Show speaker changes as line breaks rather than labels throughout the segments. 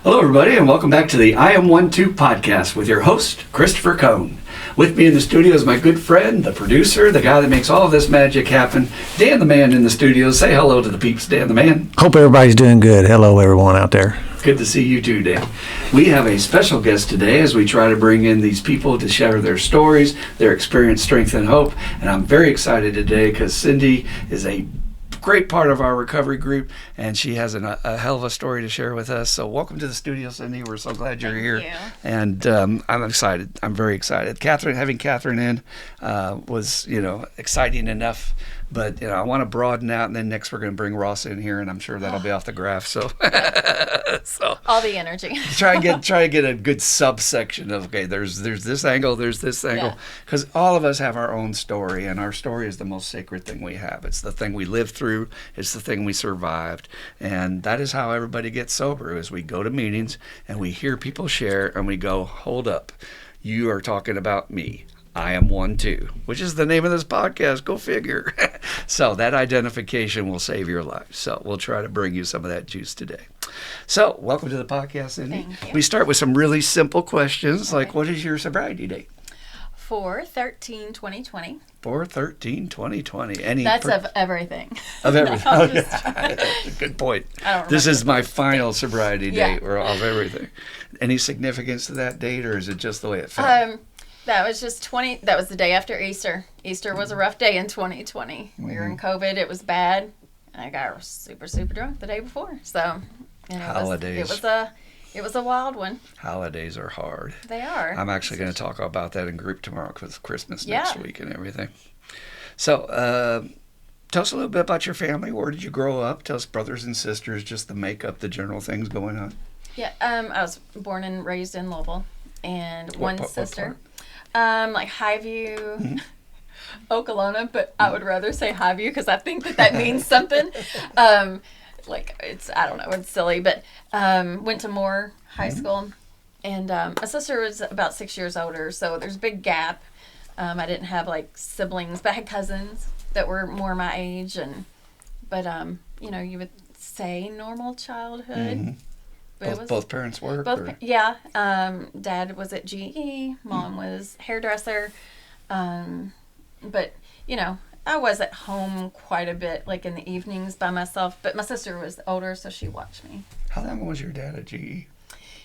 Hello, everybody, and welcome back to the I Am 1-2 podcast with your host, Christopher Cohn. With me in the studio is my good friend, the producer, the guy that makes all of this magic happen, Dan the Man in the studio. Say hello to the peeps, Dan the Man.
Hope everybody's doing good. Hello, everyone out there.
Good to see you too, Dan. We have a special guest today as we try to bring in these people to share their stories, their experience, strength, and hope. And I'm very excited today because Cindy is a great part of our recovery group, and she has a hell of a story to share with us. So welcome to the studio, Cindy. We're so glad you're here.
Thank you.
And I'm excited. I'm very excited. Having Catherine in was, exciting enough. But, I want to broaden out, and then next we're going to bring Ross in here, and I'm sure that'll be off the graph. So,
all the energy.
try to get a good subsection of, okay, there's this angle, there's this angle. Because all of us have our own story, and our story is the most sacred thing we have. It's the thing we lived through. It's the thing we survived. And that is how everybody gets sober, is we go to meetings, and we hear people share, and we go, hold up, you are talking about me. I am 1-2, which is the name of this podcast. Go figure. So that identification will save your life. So we'll try to bring you some of that juice today. So welcome to the podcast, Cindy.
Thank you.
We start with some really simple questions, like what is your sobriety date?
4/13/2020.
4/13/2020.
That's of everything.
Of everything.
No,
Okay. Good point.
I don't
This
remember.
is my final sobriety date,
Yeah.
or of everything. Any significance to that date, or is it just the way it felt?
That was just that was the day after Easter. Easter was a rough day in 2020. We were in COVID. It was bad. And I got super, super drunk the day before. So,
Holidays.
It was a wild one.
Holidays are hard.
They are.
I'm actually going to talk about that in group tomorrow because Christmas next
Yeah.
week and everything. So, tell us a little bit about your family. Where did you grow up? Tell us brothers and sisters, just the makeup, the general things going on.
Yeah. I was born and raised in Louisville, and one sister.
What
Like Highview, Okolona, but I would rather say Highview because I think that means something. I don't know, it's silly, but went to Moore High School, and my sister was about 6 years older, so there's a big gap. I didn't have siblings, but I had cousins that were more my age, but you would say normal childhood.
Mm-hmm. Both parents work?
Yeah. Dad was at GE. Mom was hairdresser. But, I was at home quite a bit, in the evenings by myself. But my sister was older, so she watched me.
How long was your dad at GE?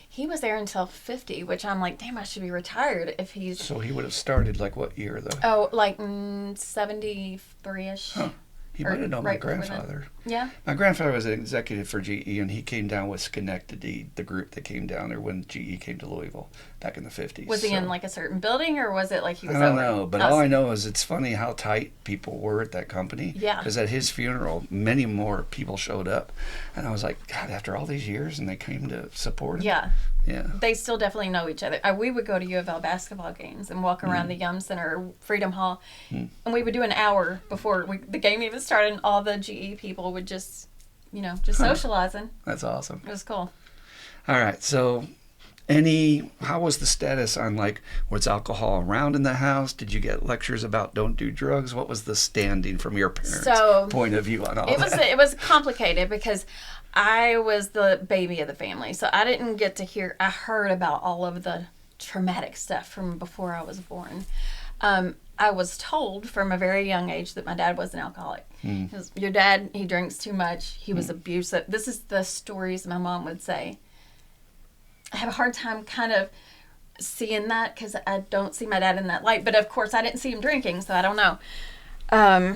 He was there until 50, which I'm like, damn, I should be retired if he's...
So he would have started, what year, though?
Oh, 73-ish.
Huh. He might have known my grandfather.
Yeah.
My grandfather was an executive for GE, and he came down with Schenectady, the group that came down there when GE came to Louisville back in the 50s.
Was he in a certain building, or was it he was
I don't
over?
know, but all I know is it's funny how tight people were at that company.
Yeah.
Because at his funeral, many more people showed up. And I was like, God, after all these years, and they came to support him?
Yeah.
Yeah.
They still definitely know each other. We would go to U of L basketball games and walk around the Yum Center or Freedom Hall, and we would do an hour before the game even started, and all the GE people would just socializing.
That's awesome.
It was cool.
All right, so how was the status on was alcohol around in the house? Did you get lectures about don't do drugs? What was the standing from your parents' point of view on all that?
It was complicated because I was the baby of the family, so I didn't get to hear. I heard about all of the traumatic stuff from before I was born. I was told from a very young age that my dad was an alcoholic. Your dad, he drinks too much. He was abusive. This is the stories my mom would say. I have a hard time kind of seeing that because I don't see my dad in that light. But of course, I didn't see him drinking, so I don't know.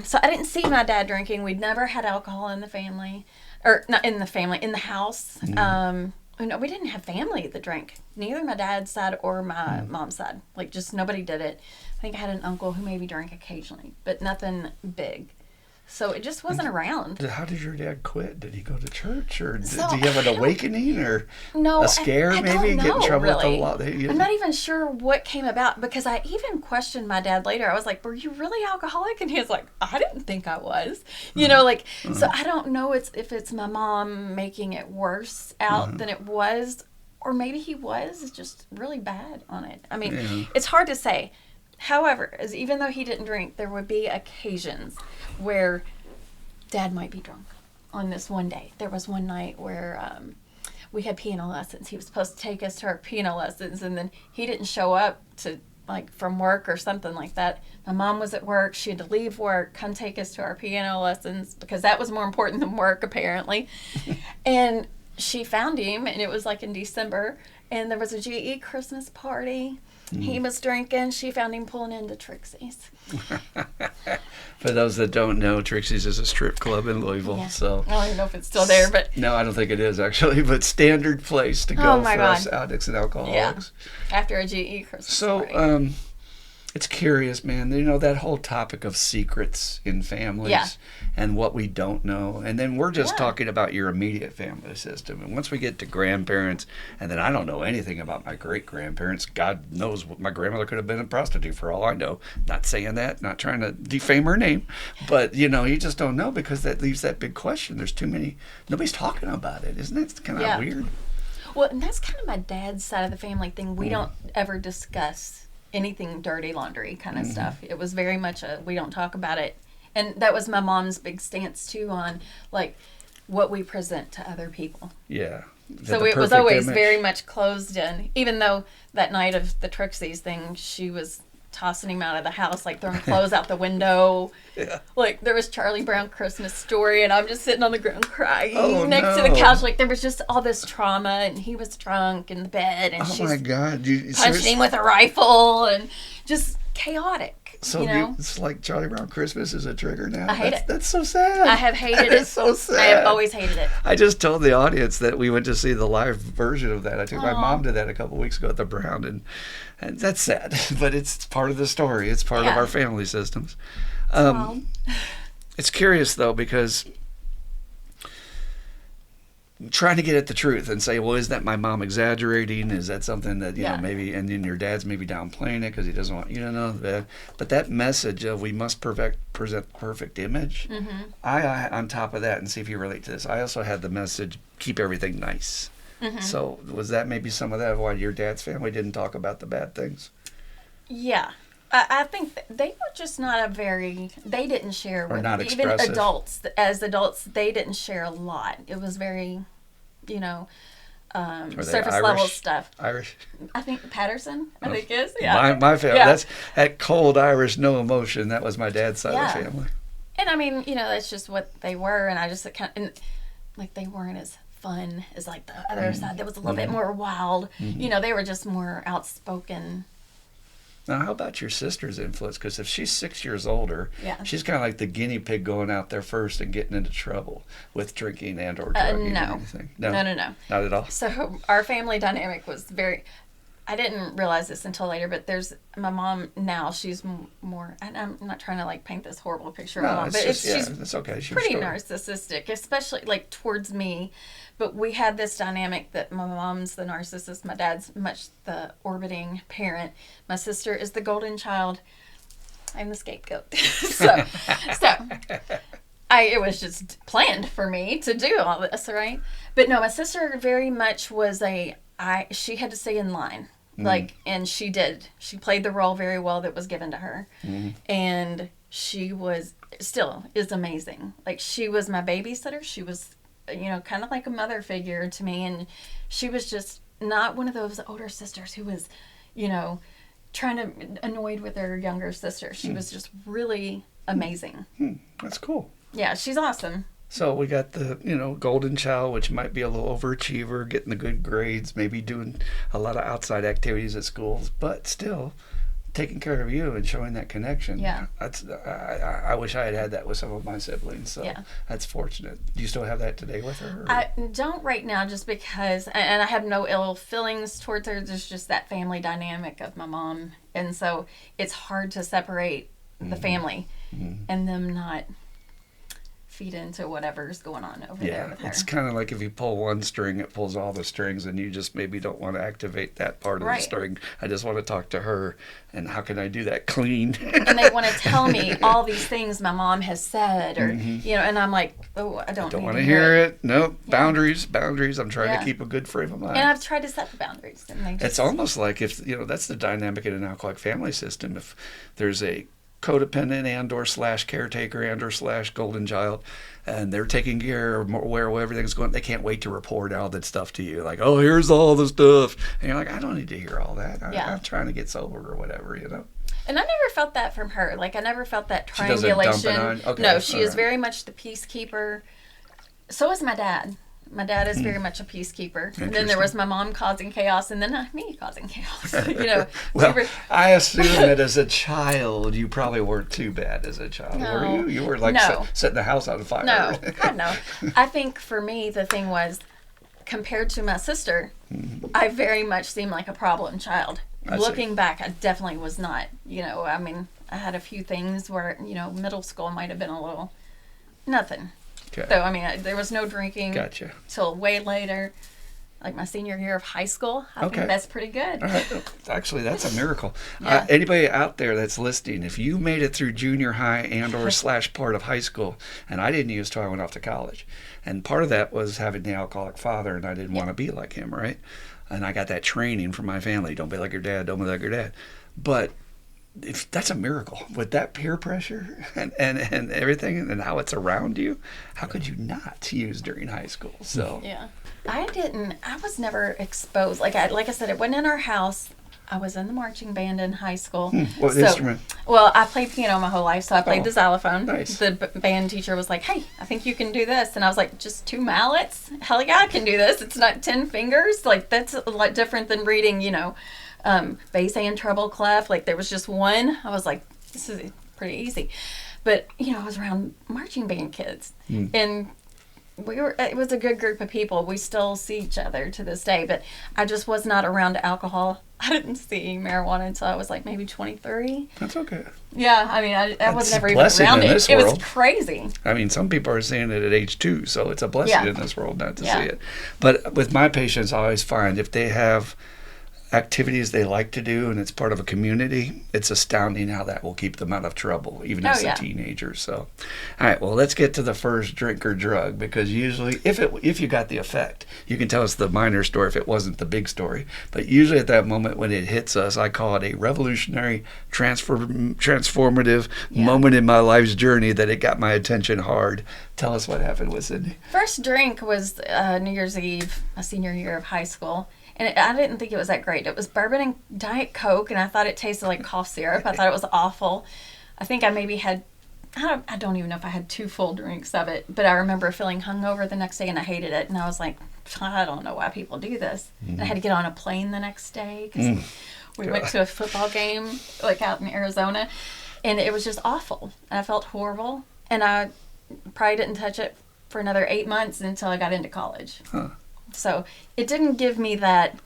So I didn't see my dad drinking. We'd never had alcohol in the family, or not in the family, in the house. We didn't have family that drank. Neither my dad's side or my mom's side. Just nobody did it. I think I had an uncle who maybe drank occasionally, but nothing big. So it just wasn't around.
How did your dad quit? Did he go to church, or did he have an awakening, or
a
scare
I
maybe?
Don't know,
get in trouble
really.
with the law?
I'm not even sure what came about because I even questioned my dad later. I was like, "Were you really alcoholic?" And he was like, "I didn't think I was." So I don't know if it's my mom making it worse out than it was, or maybe he was just really bad on it. I mean, It's hard to say. However, even though he didn't drink, there would be occasions where Dad might be drunk on this one day. There was one night where we had piano lessons. He was supposed to take us to our piano lessons, and then he didn't show up to, like, from work or something like that. My mom was at work. She had to leave work, come take us to our piano lessons, because that was more important than work, apparently. And she found him, and it was like in December, and there was a GE Christmas party. He was drinking. She found him pulling into Trixie's.
For those that don't know, Trixie's is a strip club in Louisville.
Yeah.
So
I don't even know if it's still there, but
no, I don't think it is actually, but standard place to go for us addicts and alcoholics.
after a GE Christmas
So
party.
it's curious, man. You know, that whole topic of secrets in families and what we don't know. And then we're just talking about your immediate family system. And once we get to grandparents, and then I don't know anything about my great-grandparents. God knows what my grandmother could have been a prostitute for all I know. Not saying that, not trying to defame her name. But, you know, you just don't know, because that leaves that big question. There's too many, nobody's talking about it. Isn't that kind of weird?
Well, and that's kind of my dad's side of the family thing. We don't ever discuss anything dirty laundry kind of stuff. It was very much we don't talk about it. And that was my mom's big stance too on, like, what we present to other people.
Yeah.
So it was always very much closed in, even though that night of the Trixie's thing, she was tossing him out of the house, like throwing clothes out the window.
Yeah.
Like, there was Charlie Brown Christmas Story, and I'm just sitting on the ground crying next to
no.
the couch. Like, there was just all this trauma, and he was drunk in the bed, and
Oh my God!
punched him with a rifle, and just chaotic.
So
you know?
it's like Charlie Brown Christmas is a trigger now.
I hate it.
That's so sad.
I have hated it.
It's so sad.
I have always hated it.
I just told the audience that we went to see the live version of that. I took my mom to that a couple weeks ago at the Brown, and that's sad, but it's part of the story. It's part of our family systems. It's curious though, because trying to get at the truth and say, well, is that my mom exaggerating? Is that something that, you know, maybe, and then your dad's maybe downplaying it because he doesn't want you to know that. But that message of we must present the perfect image, I on top of that, and see if you relate to this, I also had the message, keep everything nice. So was that maybe some of that why your dad's family didn't talk about the bad things?
Yeah. I think they were just not they didn't share with
not
even
expressive.
adults. As adults, they didn't share a lot. It was very, you know, surface level stuff.
Irish?
I think Patterson, I think is. Yeah.
My family,
Yeah.
that's that cold Irish, no emotion. That was my dad's side of the family.
And I mean, you know, that's just what they were. And I just like they weren't as fun as like the other side. That was a little bit more wild. You know, they were just more outspoken.
Now, how about your sister's influence? Because if she's 6 years older, she's kind of like the guinea pig going out there first and getting into trouble with drinking and or drugging or anything. No, not at all.
So our family dynamic was I didn't realize this until later, but there's my mom now. She's more, and I'm not trying to like paint this horrible picture of my mom, but she's
okay.
pretty narcissistic, especially like towards me. But we had this dynamic that my mom's the narcissist, my dad's much the orbiting parent, my sister is the golden child. I'm the scapegoat. so it was just planned for me to do all this, right? But no, my sister very much was she had to stay in line. Like, and she did. She played the role very well that was given to her. And she still is amazing. Like, she was my babysitter. She was, you know, kind of like a mother figure to me. And she was just not one of those older sisters who was, you know, trying to annoyed with her younger sister. She was just really amazing.
That's cool.
Yeah, she's awesome.
So we got the, you know, golden child, which might be a little overachiever, getting the good grades, maybe doing a lot of outside activities at schools, but still taking care of you and showing that connection.
Yeah.
That's I wish I had that with some of my siblings. So that's fortunate. Do you still have that today with her? Or?
I don't right now, just because, and I have no ill feelings towards her. There's just that family dynamic of my mom, and so it's hard to separate the family and them not feed into whatever's going on over there with her.
It's kind of like if you pull one string, it pulls all the strings, and you just maybe don't want to activate that part of the string. I just want to talk to her, and how can I do that clean?
And they want to tell me all these things my mom has said, or you know, and I'm like, oh, I don't
want to hear it. Nope. Boundaries. I'm trying to keep a good frame of mind.
And I've tried to set the boundaries, and they just...
It's almost like if, you know, that's the dynamic in an alcoholic family system. If there's a codependent and or slash caretaker and or slash golden child, and they're taking care of where everything's going. They can't wait to report all that stuff to you, like, oh, here's all the stuff, and you're like, I don't need to hear all that. I'm trying to get sober or whatever, you know.
And I never felt that from her. Like, I never felt that
She doesn't dump it
triangulation.
on? Okay,
No, she
all
is
right.
very much the peacekeeper. So is my dad. My dad is very much a peacekeeper. And then there was my mom causing chaos, and then me causing chaos. You know.
Well,
we were-
I assume that as a child, you probably weren't too bad as a child,
No.
were you? You were like
No.
setting the house on fire.
No, God, no. I think for me, the thing was, compared to my sister, I very much seemed like a problem child.
I see.
Looking back, I definitely was not. You know, I mean, I had a few things where, you know, middle school might have been a little nothing.
Okay.
So, I mean, there was no drinking
Gotcha.
till way later, like my senior year of high school. I
Okay.
think that's pretty good.
All right. Actually, that's a miracle.
Yeah.
Anybody out there that's listening, if you made it through junior high and or slash part of high school, and I didn't use till I went off to college, and part of that was having the alcoholic father, and I didn't want to be like him, right? And I got that training from my family. Don't be like your dad. Don't be like your dad. But if that's a miracle with that peer pressure and everything and how it's around you, how could you not use during high school? So
Yeah. I was never exposed. Like I said, it wasn't in our house. I was in the marching band in high school.
What instrument?
Well, I played piano my whole life, so I played
Oh,
the xylophone.
nice.
The band teacher was like, "Hey, I think you can do this," and I was like, "Just 2 mallets? Hell yeah, I can do this. It's not 10 fingers. Like that's a lot different than reading, you know, bass and treble clef. Like there was just one. I was like, this is pretty easy." But you know, I was around marching band kids, and it was a good group of people. We still see each other to this day, but I just was not around alcohol. I didn't see marijuana until I was like maybe 23.
That's okay.
Yeah, I mean, I was
That's
never
a
even
blessing
around
in
it.
this
It was
world.
crazy.
I mean, some people are seeing it at age 2, so it's a blessing
Yeah.
in this world not to
Yeah.
see it. But with my patients, I always find if they have activities they like to do and it's part of a community, it's astounding how that will keep them out of trouble, even as
yeah.
a teenager. So, all right, well, let's get to the first drink or drug, because usually, if you got the effect, you can tell us the minor story if it wasn't the big story. But usually at that moment when it hits us, I call it a revolutionary, transformative moment in my life's journey that it got my attention hard. Tell us what happened with Sydney.
First drink was New Year's Eve, my senior year of high school. And I didn't think it was that great. It was bourbon and Diet Coke, and I thought it tasted like cough syrup. I thought it was awful. I think I maybe had, I don't even know if I had 2 full drinks of it, but I remember feeling hungover the next day, and I hated it. And I was like, I don't know why people do this. And I had to get on a plane the next day because we went to a football game, like out in Arizona, and it was just awful. And I felt horrible, and I probably didn't touch it for another 8 months until I got into college.
Huh.
So it didn't give me that,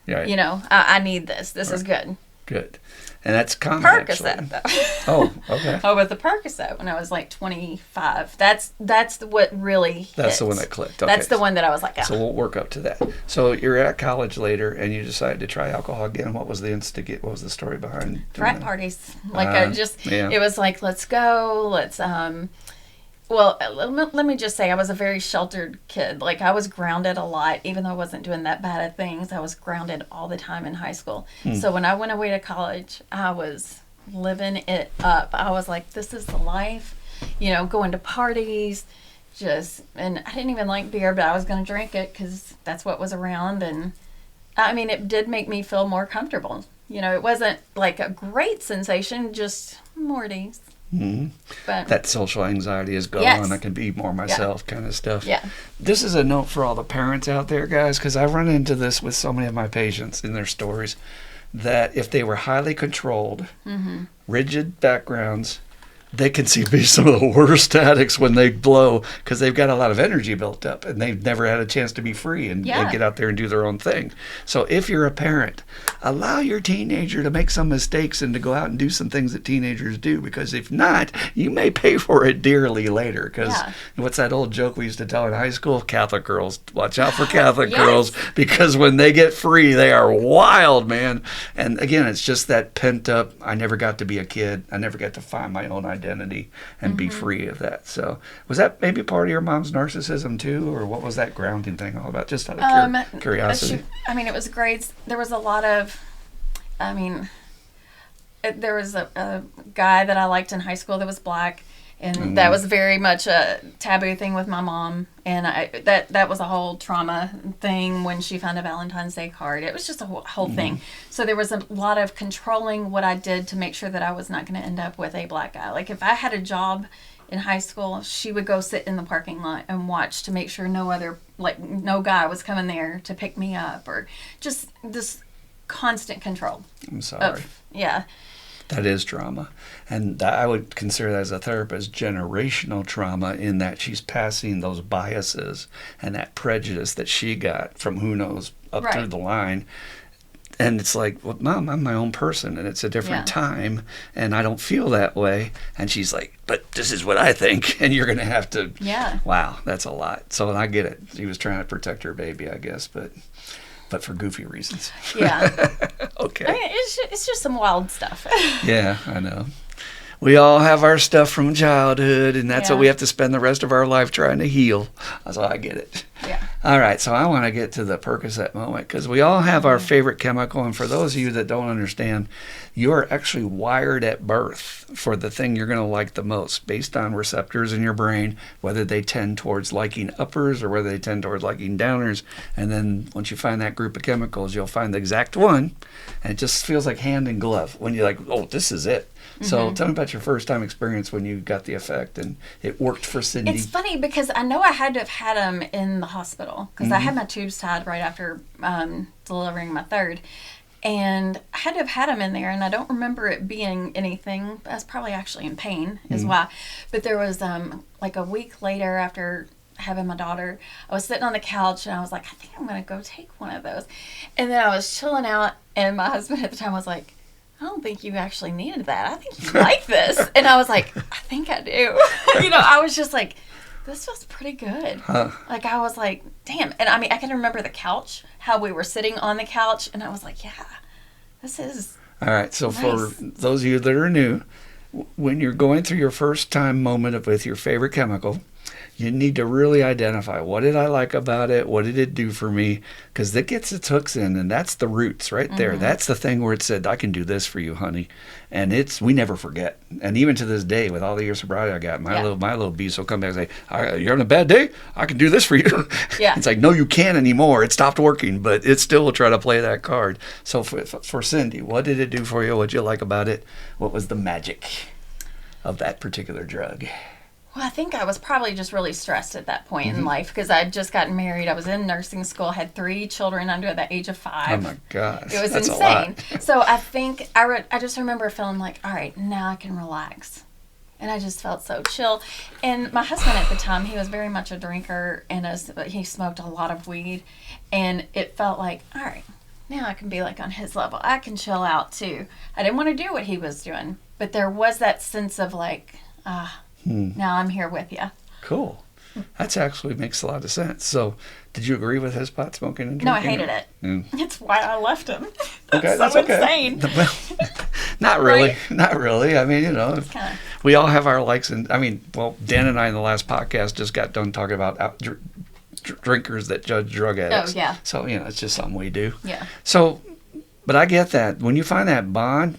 Yeah,
you know, I need this. This is good.
good. And that's common,
Percocet,
actually.
though.
Oh, okay.
Oh, with the Percocet when I was like 25. That's what really
That's the
hit.
one that clicked. Okay.
That's the one that I was like,
So we'll work up to that. So you're at college later, and you decided to try alcohol again. What was the instigate? What was the story behind doing
frat
that?
parties. Like I just,
yeah.
it was like, let's go. Let's, well, let me just say I was a very sheltered kid. Like I was grounded a lot, even though I wasn't doing that bad of things. I was grounded all the time in high school. So when I went away to college, I was living it up. I was like, this is the life, you know, going to parties, and I didn't even like beer, but I was going to drink it because that's what was around. And I mean, it did make me feel more comfortable. You know, it wasn't like a great sensation, just more at ease.
Mm-hmm.
But
That social anxiety is gone.
Yes.
I can be more myself kind of stuff.
yeah,
This is a note for all the parents out there, guys, because I run into this with so many of my patients in their stories, that if they were highly controlled, rigid backgrounds, they can be some of the worst addicts when they blow, because they've got a lot of energy built up and they've never had a chance to be free and
Yeah.
get out there and do their own thing. So if you're a parent, allow your teenager to make some mistakes and to go out and do some things that teenagers do, because if not, you may pay for it dearly later. Because
Yeah.
what's that old joke we used to tell in high school? Catholic girls, watch out for Catholic
Yes.
girls, because when they get free, they are wild, man. And again, it's just that pent up, I never got to be a kid. I never got to find my own identity and be free of that. So was that maybe part of your mom's narcissism too? Or what was that grounding thing all about? Just out of curiosity.
I mean, it was grades. There was a lot of, I mean, there was a guy that I liked in high school that was black, and that was very much a taboo thing with my mom. And that was a whole trauma thing when she found a Valentine's Day card. It was just a whole thing. So there was a lot of controlling what I did to make sure that I was not going to end up with a black guy. Like if I had a job in high school, she would go sit in the parking lot and watch to make sure no guy was coming there to pick me up, or just this constant control.
I'm sorry.
Yeah.
That is trauma. And I would consider that as a therapist generational trauma, in that she's passing those biases and that prejudice that she got from who knows up through the line. And it's like, well, Mom, I'm my own person, and it's a different time, and I don't feel that way. And she's like, but this is what I think, and you're going to have to. Yeah. Wow, that's a lot. So I get it. She was trying to protect her baby, I guess, but for goofy reasons.
Yeah.
Okay.
I mean, it's just some wild stuff.
Yeah, I know. We all have our stuff from childhood, and that's what we have to spend the rest of our life trying to heal. So I get it.
Yeah.
All right, so I want to get to the Percocet moment, because we all have our favorite chemical, and for those of you that don't understand, you're actually wired at birth for the thing you're going to like the most, based on receptors in your brain, whether they tend towards liking uppers or whether they tend towards liking downers. And then once you find that group of chemicals, you'll find the exact one, and it just feels like hand in glove when you're like, oh, this is it. So tell me about your first time experience when you got the effect and it worked for Cindy.
It's funny because I know I had to have had him in the hospital, because I had my tubes tied right after delivering my third. And I had to have had him in there, and I don't remember it being anything. I was probably actually in pain is why. But there was like a week later, after having my daughter, I was sitting on the couch and I was like, I think I'm going to go take one of those. And then I was chilling out, and my husband at the time was like, I don't think you actually needed that. I think you like this. And I was like, I think I do. I was just like, this feels pretty good. Like, I was like, damn. And I mean, I can remember the couch, how we were sitting on the couch, and I was like, yeah, this is
all right. So
nice.
For those of you that are new, when you're going through your first time moment with your favorite chemical, you need to really identify, what did I like about it? What did it do for me? Because it gets its hooks in, and that's the roots right there. That's the thing where it said, I can do this for you, honey. And we never forget. And even to this day, with all the years of sobriety I got, my little beast will come back and say, you're on a bad day? I can do this for you. Yeah. It's like, no, you can't anymore. It stopped working, but it still will try to play that card. So for Cindy, what did it do for you? What did you like about it? What was the magic of that particular drug?
Well, I think I was probably just really stressed at that point in life, because I had just gotten married. I was in nursing school, had 3 children under the age of 5.
Oh my gosh.
It was
That's
insane.
A lot.
So I think I just remember feeling like, all right, now I can relax. And I just felt so chill. And my husband at the time, he was very much a drinker, and he smoked a lot of weed. And it felt like, all right, now I can be like on his level. I can chill out too. I didn't want to do what he was doing, but there was that sense of like, now I'm here with you.
Cool. That actually makes a lot of sense. So, did you agree with his pot smoking and drinking?
No, I hated it. That's why I left him.
Okay, that's okay.
Insane.
Well, not really. Right? Not really. I mean, we all have our likes. And I mean, Dan and I in the last podcast just got done talking about drinkers that judge drug addicts.
Oh, yeah.
So, it's just something we do.
Yeah.
So, but I get that. When you find that bond,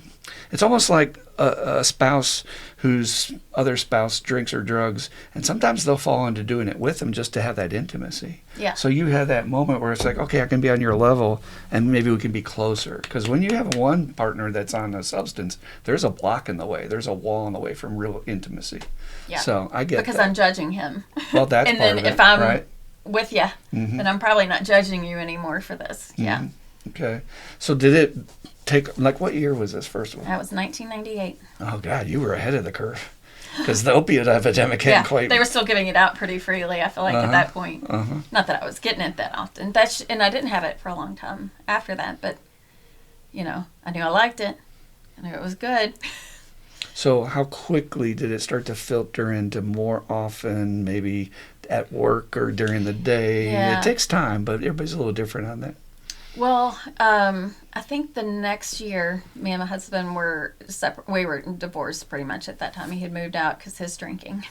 it's almost like a spouse whose other spouse drinks or drugs, and sometimes they'll fall into doing it with them just to have that intimacy.
Yeah.
So you have that moment where it's like, okay, I can be on your level, and maybe we can be closer. Because when you have one partner that's on a substance, there's a block in the way. There's a wall in the way from real intimacy. Yeah. So I get
because
that.
I'm judging him.
Well, that's
and
part
then
of it,
if I'm
right?
with you, then I'm probably not judging you anymore for this. Yeah.
Okay. So did it take, like, what year was this first one?
That was 1998.
Oh, God, you were ahead of the curve. Because the opiate epidemic hadn't quite...
they were still giving it out pretty freely, I feel like, at that point. Not that I was getting it that often. And I didn't have it for a long time after that, but, I knew I liked it. I knew it was good.
So how quickly did it start to filter into more often, maybe at work or during the day? Yeah. It takes time, but everybody's a little different on that.
Well, I think the next year, me and my husband were separate. We were divorced pretty much at that time. He had moved out because his drinking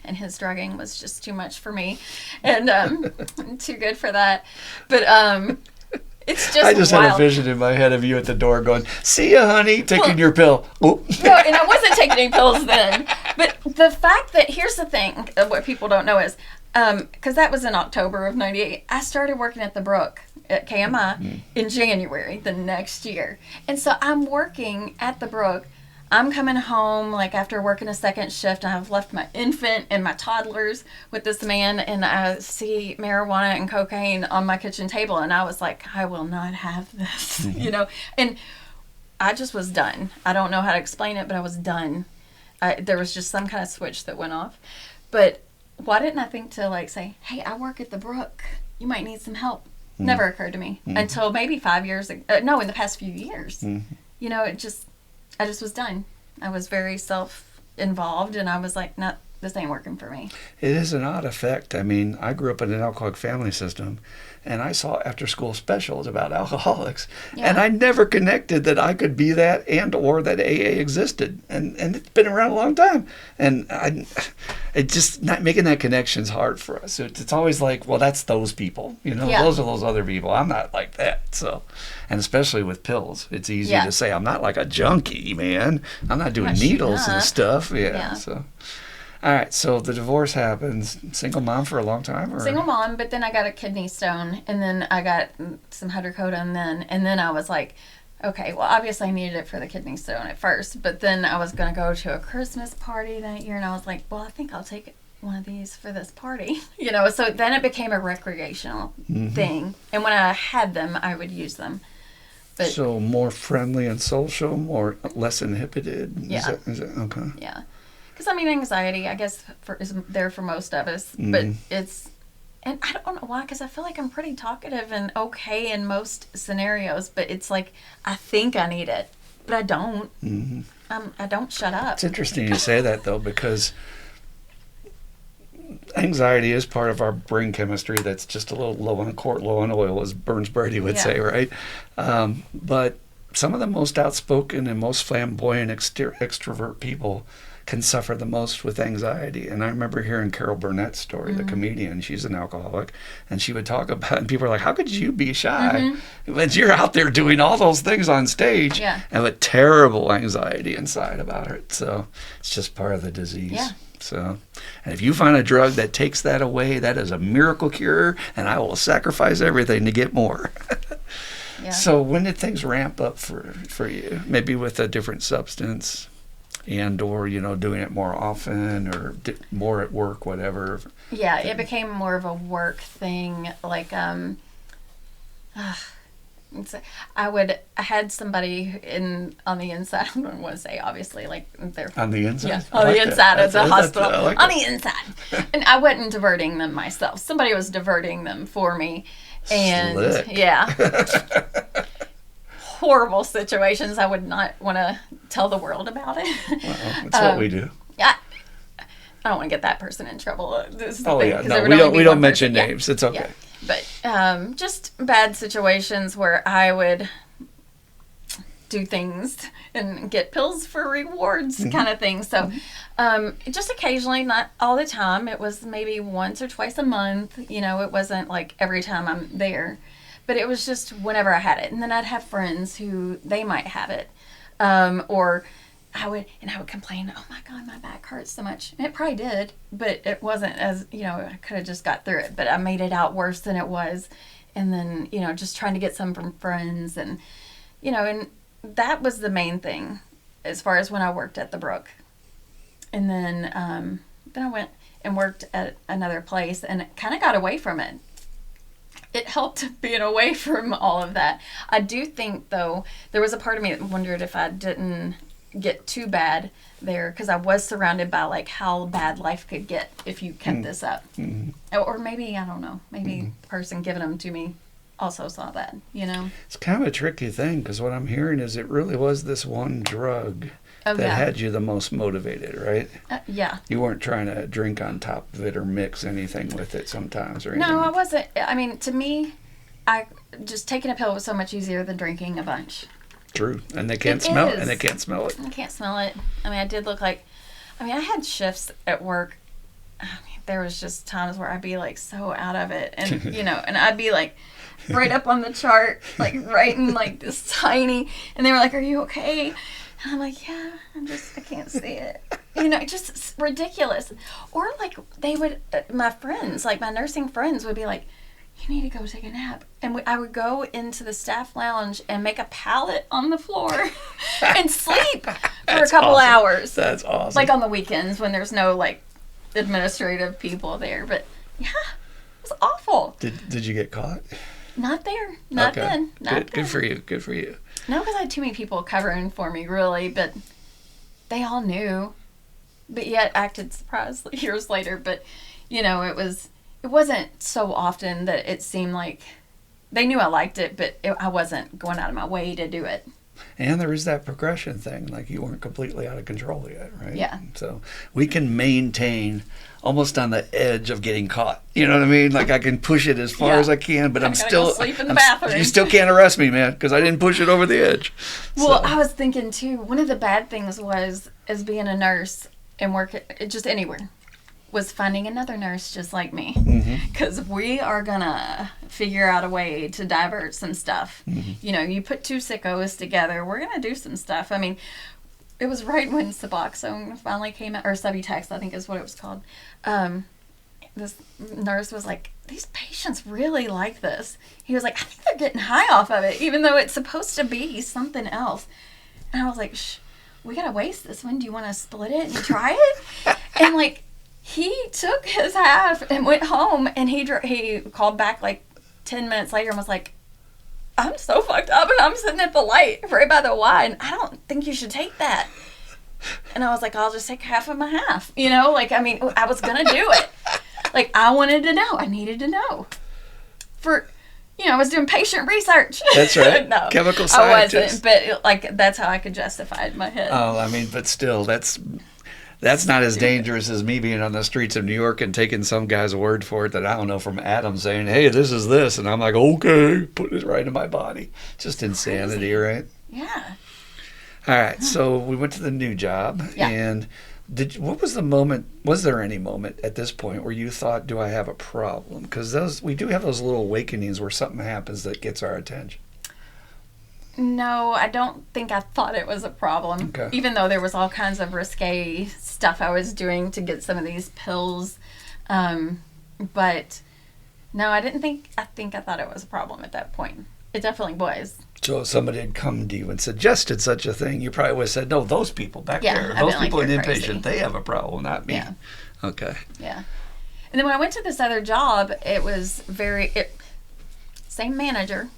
and his drugging was just too much for me, and too good for that. But It's just
I just had a
wild.
vision in my head of you at the door going, "See ya, honey," taking your pill. Oh.
No, and I wasn't taking any pills then. But the fact that, here's the thing, what people don't know is, because that was in October of 98, I started working at the Brook at KMI in January the next year. And so I'm working at the Brook. I'm coming home, like, after working a second shift. I've left my infant and my toddlers with this man, and I see marijuana and cocaine on my kitchen table, and I was like, I will not have this, And I just was done. I don't know how to explain it, but I was done. There was just some kind of switch that went off. But why didn't I think to, like, say, hey, I work at the Brook. You might need some help. Never occurred to me until maybe 5 years ago. No, in the past few years. I just was done. I was very self-involved, and I was like, no, this ain't working for me.
It is an odd effect. I mean, I grew up in an alcoholic family system, and I saw after-school specials about alcoholics, and I never connected that I could be that and or that AA existed, and it's been around a long time, and it just not making that connection is hard for us. It's always like, well, that's those people, those are those other people. I'm not like that, so. And especially with pills, it's easy to say, I'm not like a junkie, man. I'm not doing needles and stuff. Yeah. So, all right. So the divorce happens. Single mom for a long time, or
single mom, but then I got a kidney stone, and then I got some hydrocodone. And then I was like, okay, well, obviously I needed it for the kidney stone at first, but then I was going to go to a Christmas party that year, and I was like, well, I think I'll take one of these for this party, So then it became a recreational thing, and when I had them, I would use them. But,
so more friendly and social, less inhibited.
Yeah.
Is that okay?
Yeah. Because, anxiety, I guess, is there for most of us. But it's, and I don't know why, because I feel like I'm pretty talkative and okay in most scenarios. But it's like, I think I need it, but I don't. I don't shut up.
It's interesting you say that, though, because anxiety is part of our brain chemistry that's just a little low on oil, as Burns Brady would say, right? But some of the most outspoken and most flamboyant extrovert people can suffer the most with anxiety. And I remember hearing Carol Burnett's story, the comedian. She's an alcoholic, and she would talk about it, and people are like, how could you be shy? But you're out there doing all those things on stage and with terrible anxiety inside about it. So it's just part of the disease.
Yeah.
So, and if you find a drug that takes that away, that is a miracle cure, and I will sacrifice everything to get more. So when did things ramp up for you? Maybe with a different substance and or, doing it more often or more at work, whatever.
Yeah, it became more of a work thing. Like, I had somebody on the inside. I don't want to say, obviously, like they're
on the inside.
Yeah, on the inside of the hospital. On the inside, and I wasn't diverting them myself. Somebody was diverting them for me, and horrible situations. I would not want to tell the world about it.
Well, that's what we do.
I don't want to get that person in trouble. This is the
Oh
thing,
yeah,
'cause
no,
there would
we
only
don't.
be
We don't
one
mention
person.
names. It's okay.
But just bad situations where I would do things and get pills for rewards kind of thing. So just occasionally, not all the time. It was maybe once or twice a month. It wasn't like every time I'm there. But it was just whenever I had it. And then I'd have friends who they might have it. Or I would complain, oh my God, my back hurts so much. And it probably did, but it wasn't as, I could have just got through it, but I made it out worse than it was. And then, just trying to get some from friends and that was the main thing as far as when I worked at the Brook. And then I went and worked at another place and kind of got away from it. It helped being away from all of that. I do think, though, there was a part of me that wondered if I didn't get too bad there, because I was surrounded by like how bad life could get if you kept this up. Or maybe, I don't know, maybe the person giving them to me also saw that,
It's kind of a tricky thing, because what I'm hearing is it really was this one drug that had you the most motivated, right?
Yeah.
You weren't trying to drink on top of it or mix anything with it sometimes or anything.
No, I wasn't. I mean, to me, just taking a pill was so much easier than drinking a bunch.
True. And they can't smell it. And they can't smell it.
I can't smell it. I mean, I did look like, I had shifts at work. There was just times where I'd be like so out of it. And, and I'd be like, right up on the chart, like writing like this tiny. And they were like, "Are you okay?" And I'm like, "Yeah, I can't see it." Just ridiculous. Or like they would, my friends, like my nursing friends would be like, "You need to go take a nap." And I would go into the staff lounge and make a pallet on the floor and sleep for a couple hours.
That's awesome.
Like on the weekends when there's no like administrative people there. But yeah, it was awful.
Did you get caught?
Not there. Not
Okay.
then. Not
Good
then.
for you. Good for you.
No, because I had too many people covering for me, really. But they all knew. But yet acted surprised years later. But, it wasn't so often that it seemed like they knew I liked it, but I wasn't going out of my way to do it.
And there is that progression thing, like you weren't completely out of control yet, right?
Yeah.
So we can maintain almost on the edge of getting caught. You know what I mean? Like I can push it as far
Yeah.
as I can, but I'm
gotta
still
go sleep in the bathroom.
You still can't arrest me, man, because I didn't push it over the edge.
Well,
So,
I was thinking too, one of the bad things was, as being a nurse and work just anywhere, was finding another nurse just like me. Because we are going to figure out a way to divert some stuff. You put two sickos together, we're going to do some stuff. I mean, it was right when Suboxone finally came out, or Subutex, I think is what it was called. This nurse was like, "These patients really like this." He was like, "I think they're getting high off of it, even though it's supposed to be something else." And I was like, "Shh, we got to waste this one. Do you want to split it and try it?" And like, he took his half and went home, and he called back like 10 minutes later and was like, "I'm so fucked up, and I'm sitting at the light right by the Y, and I don't think you should take that." And I was like, "I'll just take half of my half." I was going to do it. Like, I wanted to know. I needed to know. I was doing patient research.
That's right.
No,
Chemical
I
scientist.
wasn't, but that's how I could justify it in my head.
Oh, I mean, but still, that's not as dangerous as me being on the streets of New York and taking some guy's word for it that I don't know from Adam saying, "Hey, this is this," and I'm like, "Okay," put it right in my body. Just insanity, right?
Yeah.
All right, so we went to the new job,
Yeah.
and what was the moment? Was there any moment at this point where you thought, "Do I have a problem?" Because we do have those little awakenings where something happens that gets our attention.
No, I don't think I thought it was a problem.
Okay.
Even though there was all kinds of risque stuff I was doing to get some of these pills. But no, I didn't think, I thought it was a problem at that point. It definitely was.
So if somebody had come to you and suggested such a thing, you probably would have said, "No, those people back
Yeah,
there,
I'd
those
been like,
people in
"You're
inpatient,
crazy."
they have a problem, not me."
Yeah.
Okay.
Yeah. And then when I went to this other job, it was same manager,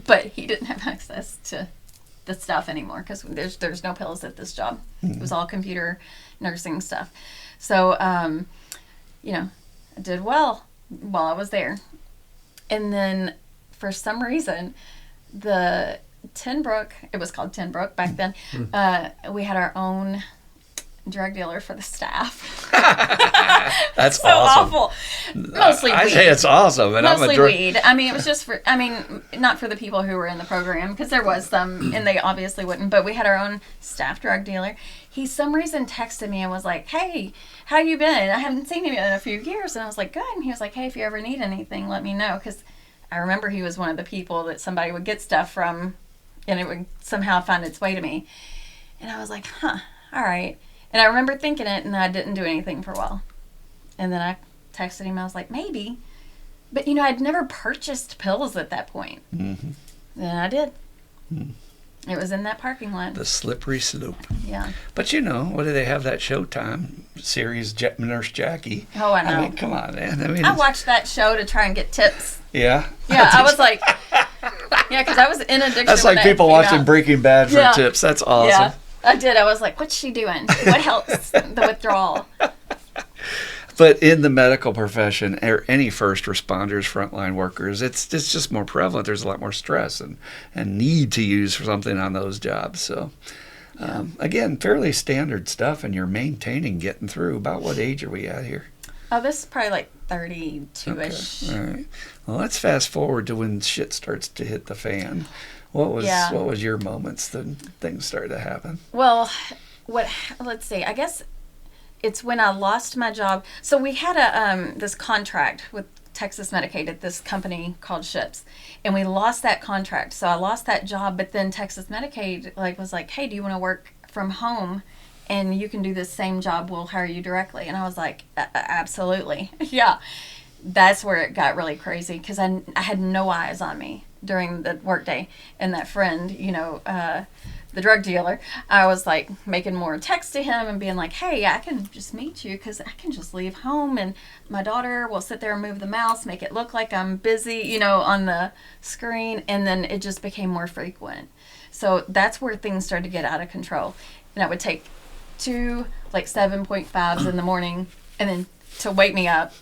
but he didn't have access to the stuff anymore because there's no pills at this job. It was all computer nursing stuff. So, I did well while I was there. And then for some reason, the Tinbrook, it was called Tinbrook back then, we had our own drug dealer for the staff.
That's
So
awesome.
awful. Mostly
I
weed.
say it's awesome, and I'm
Mostly
a
weed. I mean, it was just not for the people who were in the program, because there was some, and they obviously wouldn't, but we had our own staff drug dealer. He, some reason, texted me and was like, "Hey, how you been? I haven't seen you in a few years." And I was like, "Good." And he was like, "Hey, if you ever need anything, let me know." Because I remember he was one of the people that somebody would get stuff from, and it would somehow find its way to me. And I was like, "Huh, all right." And I remember thinking it, and I didn't do anything for a while. And then I texted him. I was like, "Maybe." But, I'd never purchased pills at that point.
Mm-hmm.
Then I did. It was in that parking lot.
The slippery slope.
Yeah.
But what do they have that Showtime series, Nurse Jackie?
Oh, I know.
I mean, come on, man.
I watched that show to try and get tips.
Yeah?
Yeah, I was like, because I was in addiction.
That's
when
like
that
people
came
watching
out.
Breaking Bad for
Yeah.
tips. That's awesome.
Yeah, I did. I was like, "What's she doing? What helps the withdrawal?"
But in the medical profession, or any first responders, frontline workers, it's just more prevalent. There's a lot more stress and need to use for something on those jobs. So, again, fairly standard stuff, and you're maintaining getting through. About what age are we at here?
Oh, this is probably like 32-ish.
All right. Well, let's fast forward to when shit starts to hit the fan. What was your moments that things started to happen?
Well, let's see. I guess it's when I lost my job. So we had this contract with Texas Medicaid at this company called Ships, and we lost that contract. So I lost that job, but then Texas Medicaid was like, hey, do you want to work from home? And you can do this same job. We'll hire you directly. And I was like, absolutely. Yeah. That's where it got really crazy because I had no eyes on me during the workday. And that friend, the drug dealer, I was like making more texts to him and being like, hey, I can just meet you because I can just leave home and my daughter will sit there and move the mouse, make it look like I'm busy, on the screen. And then it just became more frequent. So that's where things started to get out of control. And I would take 2 7.5s in the morning and then to wake me up.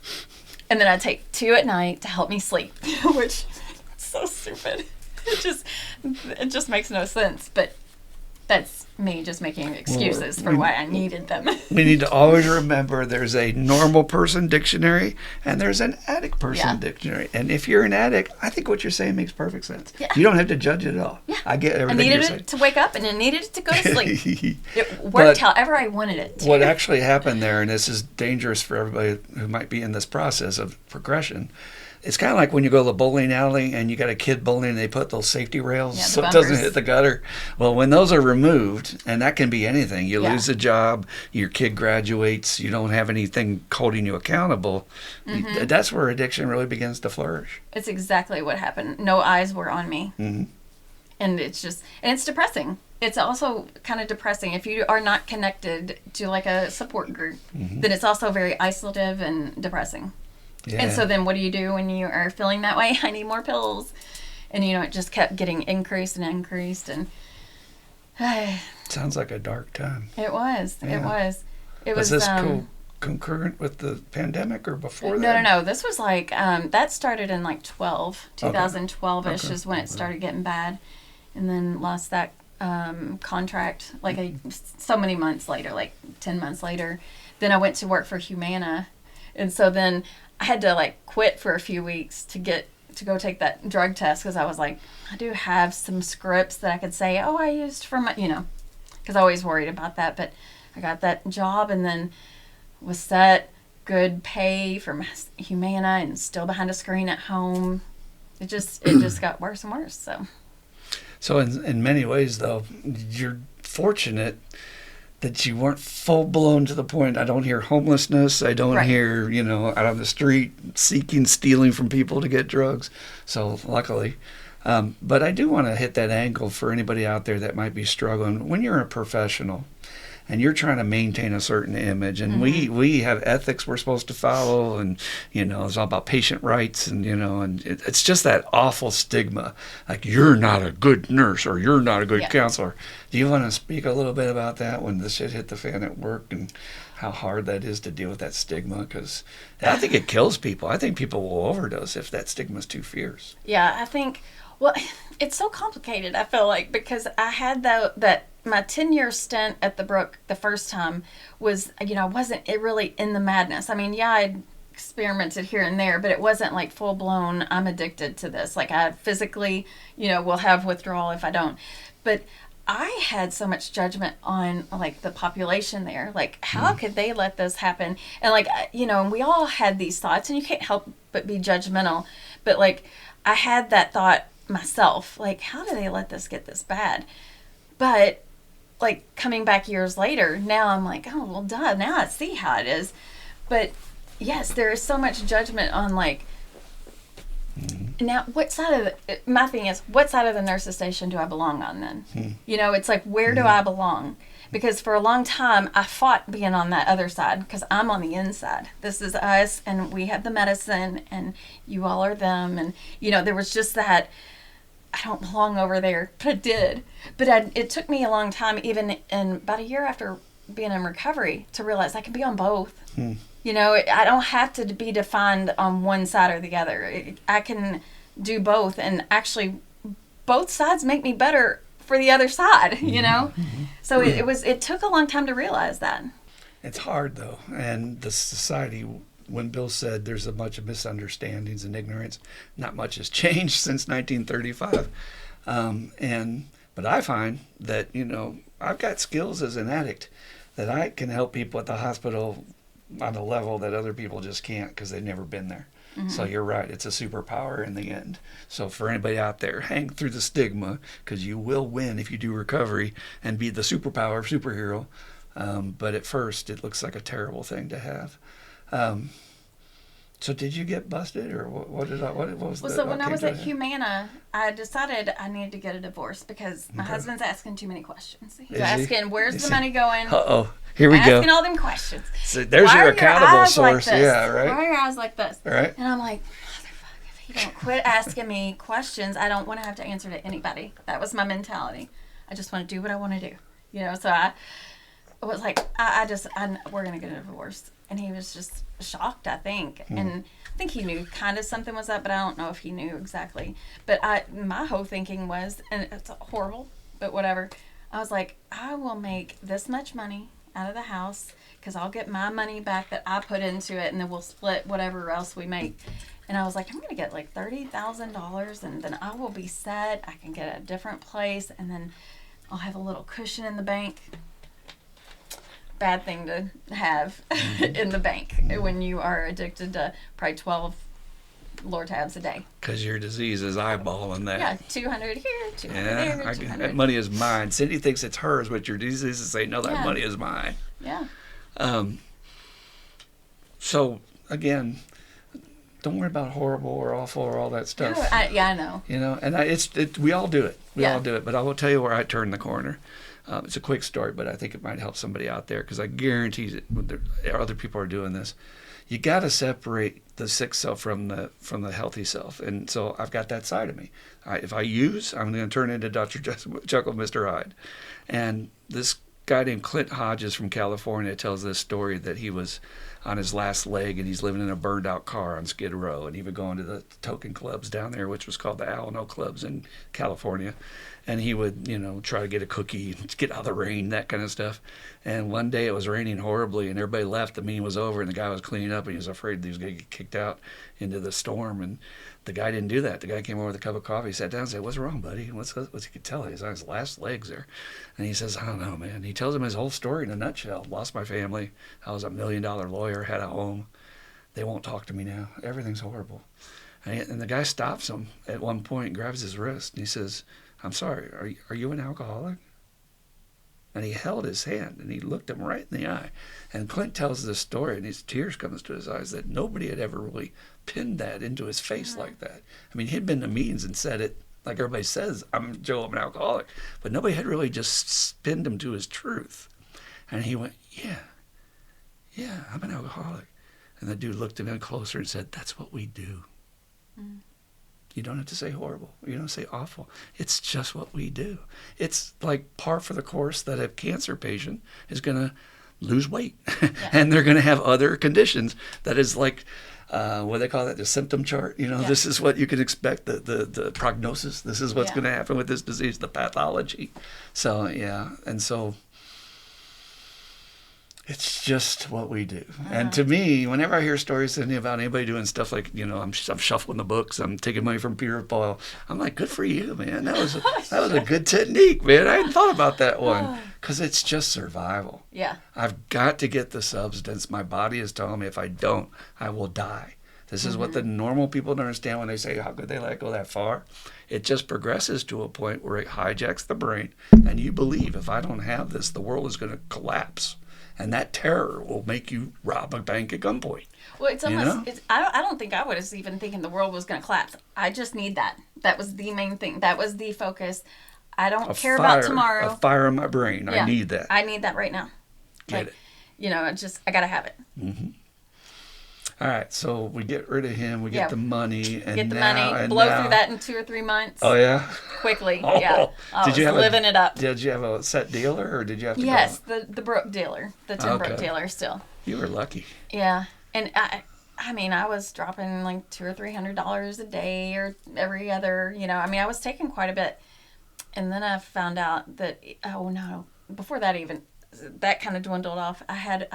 And then I'd take 2 at night to help me sleep, which is so stupid. It just makes no sense. But that's me just making excuses for why I needed them.
We need to always remember there's a normal person dictionary and there's an addict person dictionary. And if you're an addict, I think what you're saying makes perfect sense. Yeah. You don't have to judge it at all. Yeah. I get everything you're saying.
I needed it to wake up and I needed it to go to sleep. It worked however I wanted it to.
What actually happened there, and this is dangerous for everybody who might be in this process of progression, it's kind of like when you go to the bowling alley and you got a kid bowling and they put those safety rails so it doesn't hit the gutter. Well, when those are removed, and that can be anything, you lose a job, your kid graduates, you don't have anything holding you accountable, that's where addiction really begins to flourish.
It's exactly what happened. No eyes were on me.
Mm-hmm.
And it's depressing. It's also kind of depressing if you are not connected to like a support group, then it's also very isolative and depressing. Yeah. And so then what do you do when you are feeling that way? I need more pills. And, it just kept getting increased and increased. And
sounds like a dark time.
It was. Yeah. It was.
Was this concurrent with the pandemic or before that?
No. This was like, that started in 2012-ish is when it started getting bad. And then lost that contract so many months later, 10 months later. Then I went to work for Humana. And so then I had to quit for a few weeks to go take that drug test because I was like, I do have some scripts that I could say, I used for my, because I always worried about that. But I got that job and then was set, good pay from Humana and still behind a screen at home. It just got worse and worse.
So in many ways, though, you're fortunate that you weren't full blown to the point. I don't hear homelessness. I don't hear, out on the street stealing from people to get drugs. So luckily. But I do want to hit that angle for anybody out there that might be struggling. When you're a professional and you're trying to maintain a certain image, and we have ethics we're supposed to follow, and it's all about patient rights, and and it's just that awful stigma, like you're not a good nurse or you're not a good counselor. Do you want to speak a little bit about that when the shit hit the fan at work and how hard that is to deal with that stigma? Because I think it kills people. I think people will overdose if that stigma's too fierce.
Yeah, I think. Well, it's so complicated, I feel like, because I had that my 10-year stint at the Brook the first time was, I wasn't really in the madness. I mean, I experimented here and there, but it wasn't full-blown, I'm addicted to this. I physically, will have withdrawal if I don't. But I had so much judgment on, the population there. How could they let this happen? And, and we all had these thoughts, and you can't help but be judgmental. But, I had that thought myself, how do they let this get this bad? But coming back years later, now I'm oh, well, duh, now I see how it is. But yes, there is so much judgment on now what side of my thing is, what side of the nurse's station do I belong on then? It's where do I belong? Because for a long time I fought being on that other side because I'm on the inside. This is us and we have the medicine and you all are them. And there was just that I don't belong over there, but I did. But it took me a long time, even in about a year after being in recovery, to realize I can be on both. I don't have to be defined on one side or the other. I can do both, and actually, both sides make me better for the other side. So it took a long time to realize that.
It's hard though, and the society. When Bill said there's a bunch of misunderstandings and ignorance, not much has changed since 1935. But I find that, I've got skills as an addict that I can help people at the hospital on a level that other people just can't because they've never been there. So you're right. It's a superpower in the end. So for anybody out there, hang through the stigma, because you will win if you do recovery and be the superhero. But at first, it looks like a terrible thing to have. So did you get busted, or what was
Well, so when I was at Humana, I decided I needed to get a divorce because my husband's asking too many questions. He's asking, "Where's the money going?"
Here we go.
Asking all them questions.
So there's your accountable source.
Like
Yeah, right.
Why are your eyes like this?
Right.
And I'm like, motherfucker, if you don't quit asking me questions, I don't want to have to answer to anybody. That was my mentality. I just want to do what I want to do. So I was like, we're going to get a divorce. And he was just shocked, I think. And I think he knew kind of something was up, but I don't know if he knew exactly. But my whole thinking was, and it's horrible, but whatever. I was like, I will make this much money out of the house because I'll get my money back that I put into it, and then we'll split whatever else we make. And I was like, I'm going to get like $30,000, and then I will be set. I can get a different place, and then I'll have a little cushion in the bank. Bad thing to have in the bank when you are addicted to probably 12 Lortabs a day.
Because your disease is eyeballing that.
Yeah, 200 here, 200 there, 200.
That money is mine. Cindy thinks it's hers, but your disease is saying, no, that money is mine.
Yeah.
So, again, don't worry about horrible or awful or all that stuff.
No, I know.
And we all do it. We
Yeah.
all do it. But I will tell you where I turned the corner. It's a quick story, but I think it might help somebody out there, because I guarantee that other people are doing this. You got to separate the sick self from the healthy self, and so I've got that side of me. If I use, I'm going to turn into Dr. Jekyll, Mr. Hyde. And this guy named Clint Hodges from California tells this story that he was on his last leg, and he's living in a burned out car on Skid Row, and he would go into the token clubs down there, which was called the Alano clubs in California. And he would, try to get a cookie, get out of the rain, that kind of stuff. And one day it was raining horribly, and everybody left. The meeting was over, and the guy was cleaning up, and he was afraid he was going to get kicked out into the storm. And the guy didn't do that. The guy came over with a cup of coffee, sat down, and said, "What's wrong, buddy?" What's he could tell? He's on his last legs there. And he says, "I don't know, man." He tells him his whole story in a nutshell. Lost my family. I was a $1 million lawyer, had a home. They won't talk to me now. Everything's horrible. And the guy stops him at one point and grabs his wrist, and he says, "I'm sorry, are you an alcoholic?" And he held his hand, and he looked him right in the eye. And Clint tells this story, and his tears comes to his eyes, that nobody had ever really pinned that into his face like that. I mean, he'd been to meetings and said it like everybody says, I'm Joe, I'm an alcoholic. But nobody had really just pinned him to his truth. And he went, yeah, I'm an alcoholic. And the dude looked at him closer and said, "That's what we do." Mm. You don't have to say horrible. You don't say awful. It's just what we do. It's like par for the course that a cancer patient is going to lose weight. Yeah. And they're going to have other conditions. That is like, what do they call that? The symptom chart. This is what you can expect, the prognosis. This is what's going to happen with this disease, the pathology. So, yeah. And so it's just what we do. And to me, whenever I hear stories about anybody doing stuff like, I'm shuffling the books, I'm taking money from Peter Paul, I'm like, good for you, man. That was a good technique, man. I hadn't thought about that one, because it's just survival. Yeah. I've got to get the substance. My body is telling me if I don't, I will die. This is what the normal people don't understand when they say, how could they let it go that far? It just progresses to a point where it hijacks the brain, and you believe, if I don't have this, the world is going to collapse. And that terror will make you rob a bank at gunpoint.
Well, it's almost, I don't think I was even thinking the world was going to collapse. I just need that. That was the main thing. That was the focus. I don't care about tomorrow.
A fire in my brain. Yeah. I need that.
I need that right now.
Get it.
I got to have it.
Mm-hmm. All right, so we get rid of him. We get the money. And
blow through that in 2 or 3 months.
Oh, yeah?
Quickly, yeah. I was living it up.
Did you have a set dealer, or did you have to
Yes, the Brook dealer, the Tim Brook dealer still.
You were lucky.
Yeah, and I was dropping like $200 or $300 a day or every other, I was taking quite a bit. And then I found out that, before that even, that kind of dwindled off. I had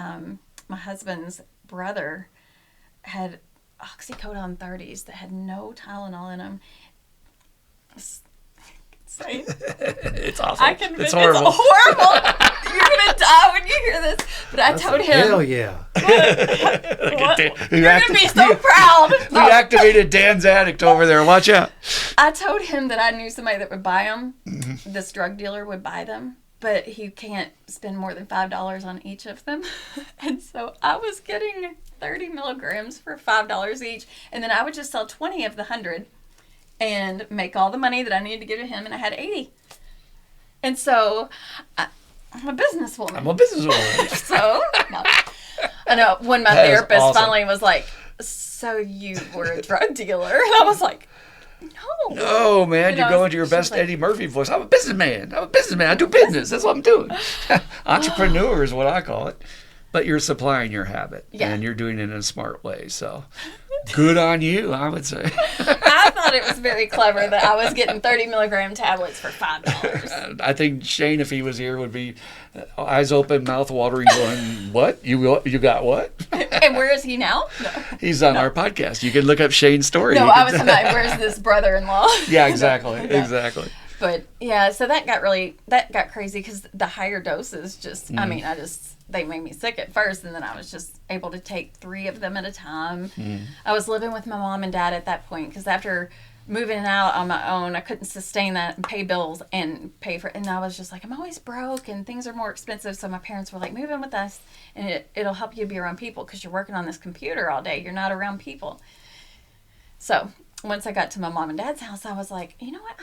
my husband's brother had oxycodone 30s that had no Tylenol in them.
It's awful.
It's horrible. gonna die when you hear this. But I told him,
Hell yeah.
you're gonna be so proud.
We activated Dan's addict over there. Watch out.
I told him that I knew somebody that would buy them. This drug dealer would buy them, but he can't spend more than $5 on each of them. And so I was getting 30 milligrams for $5 each, and then I would just sell 20 of the 100 and make all the money that I needed to give to him, and I had 80. And so I'm a businesswoman. So no. I know when my therapist finally was like, "So you were a drug dealer?" And I was like, "No."
No, man, you go into your best Eddie Murphy voice. I'm a businessman. I do business. That's what I'm doing. Entrepreneur is what I call it. But you're supplying your habit, and you're doing it in a smart way. So good on you, I would say.
I thought it was very clever that I was getting 30 milligram tablets for $5.
I think Shane, if he was here, would be eyes open, mouth watering, going, "What? You got what?"
And where is he now? No.
He's on our podcast. You can look up Shane's story.
No, I was like, where's this brother-in-law?
Yeah, exactly. Exactly.
But yeah, so that got crazy because the higher doses just, I mean, they made me sick at first, and then I was just able to take 3 of them at a time. I was living with my mom and dad at that point because after moving out on my own, I couldn't sustain that and pay bills and pay for it. And I was just like, I'm always broke and things are more expensive. So my parents were like, move in with us and it'll help you be around people because you're working on this computer all day. You're not around people. So once I got to my mom and dad's house, I was like, you know what?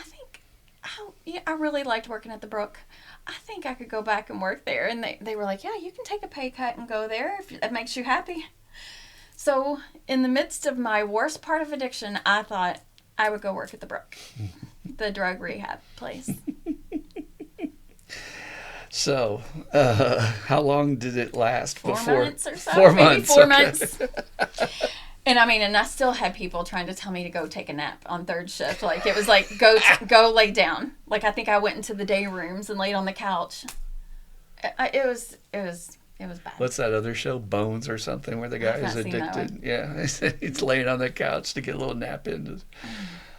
I really liked working at the Brook. I think I could go back and work there. And they were like, yeah, you can take a pay cut and go there if that makes you happy. So in the midst of my worst part of addiction, I thought I would go work at the Brook, the drug rehab place.
So, how long did it last?
4
before?
months or so.
4
Maybe
months.
4
Okay.
months. And I still had people trying to tell me to go take a nap on third shift. Like it was like go lay down. Like I think I went into the day rooms and laid on the couch. It was bad.
What's that other show, Bones or something, where the guy is
not seen that
addicted? Yeah, he's laying on the couch to get a little nap in.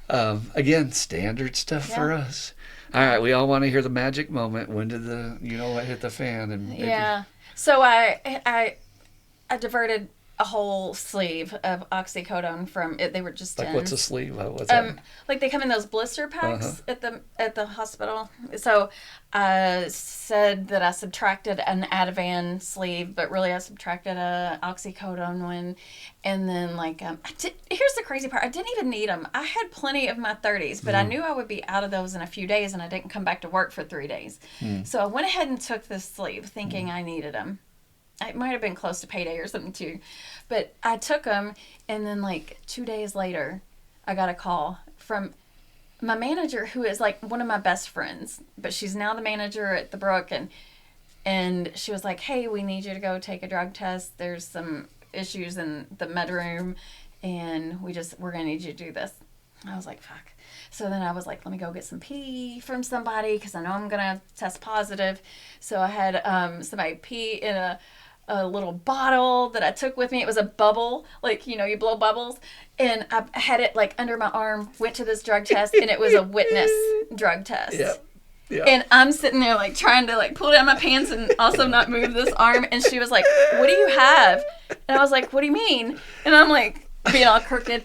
Again, standard stuff for us. All right, we all want to hear the magic moment. When did what hit the fan? And
So I diverted a whole sleeve of oxycodone from it. They were just
like what's a sleeve? What's that?
Like they come in those blister packs at the hospital. So I said that I subtracted an Ativan sleeve, but really I subtracted a oxycodone one. And then here's the crazy part: I didn't even need them. I had plenty of my 30s, but I knew I would be out of those in a few days, and I didn't come back to work for 3 days. So I went ahead and took this sleeve, thinking I needed them. It might have been close to payday or something too. But I took them, and then 2 days later, I got a call from my manager, who is one of my best friends. But she's now the manager at the Brook, and she was like, hey, we need you to go take a drug test. There's some issues in the med room, and we're going to need you to do this. I was like, fuck. So then I was like, let me go get some pee from somebody because I know I'm going to test positive. So I had somebody pee in a little bottle that I took with me. It was a bubble, you blow bubbles. And I had it under my arm, went to this drug test, and it was a witness drug test.
Yep.
And I'm sitting there trying to pull down my pants and also not move this arm. And she was like, what do you have? And I was like, what do you mean? And I'm being all crooked.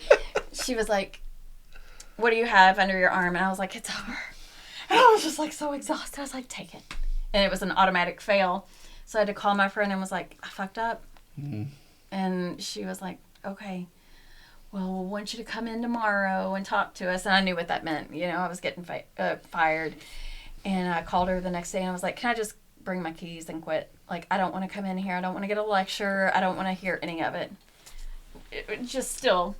She was like, what do you have under your arm? And I was like, it's over. And I was just so exhausted. I was like, take it. And it was an automatic fail. So I had to call my friend and was like, I fucked up. And she was like, okay, well, we want you to come in tomorrow and talk to us. And I knew what that meant. I was getting fired. And I called her the next day and I was like, can I just bring my keys and quit? I don't want to come in here. I don't want to get a lecture. I don't want to hear any of it. It just still,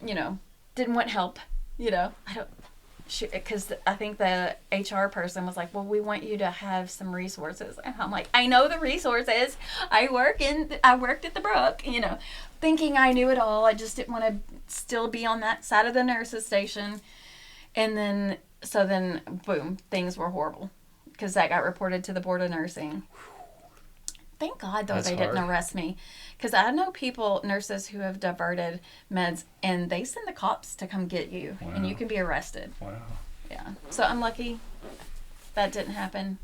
didn't want help. Because I think the HR person was like, well, we want you to have some resources. And I'm like, I know the resources. I worked at the Brook, thinking I knew it all. I just didn't want to still be on that side of the nurses station. And then, boom, things were horrible because that got reported to the board of nursing. Thank God, though, they didn't arrest me. Because I know nurses who have diverted meds, and they send the cops to come get you, and you can be arrested.
Wow.
Yeah. So I'm lucky that didn't happen.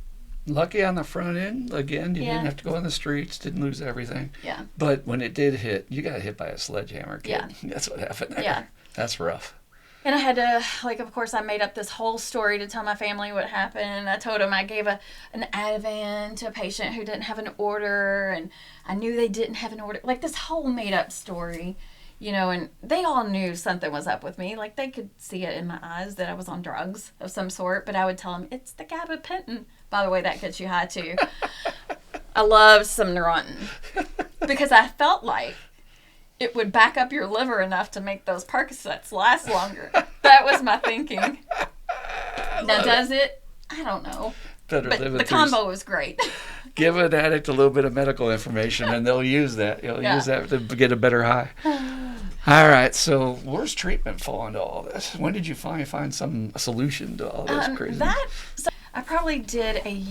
Lucky on the front end. Again, you
Yeah.
didn't have to go on the streets, didn't lose everything.
Yeah.
But when it did hit, you got hit by a sledgehammer, kid.
Yeah.
That's what happened there.
Yeah.
That's rough.
And I had to, like, of course, I made up this whole story to tell my family what happened. I told them I gave an Ativan to a patient who didn't have an order, and I knew they didn't have an order. Like, this whole made-up story, you know, and they all knew something was up with me. Like, they could see it in my eyes that I was on drugs of some sort, but I would tell them, it's the gabapentin. By the way, that gets you high, too. I loved some Neurontin because I felt like it would back up your liver enough to make those Percocets last longer. That was my thinking. Now, does it? I don't know.
Better
But
live it
the
through.
combo was great.
Give an addict a little bit of medical information, and they'll use that. You'll
Yeah.
use that to get a better high. All right. So, where's treatment fall into all this? When did you finally find some solution to all this crazy?
So I probably did a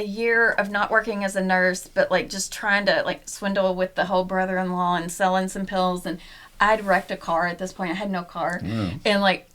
year of not working as a nurse, but like just trying to like swindle with the whole brother-in-law and selling some pills. And I'd wrecked a car at this point. I had no car. And like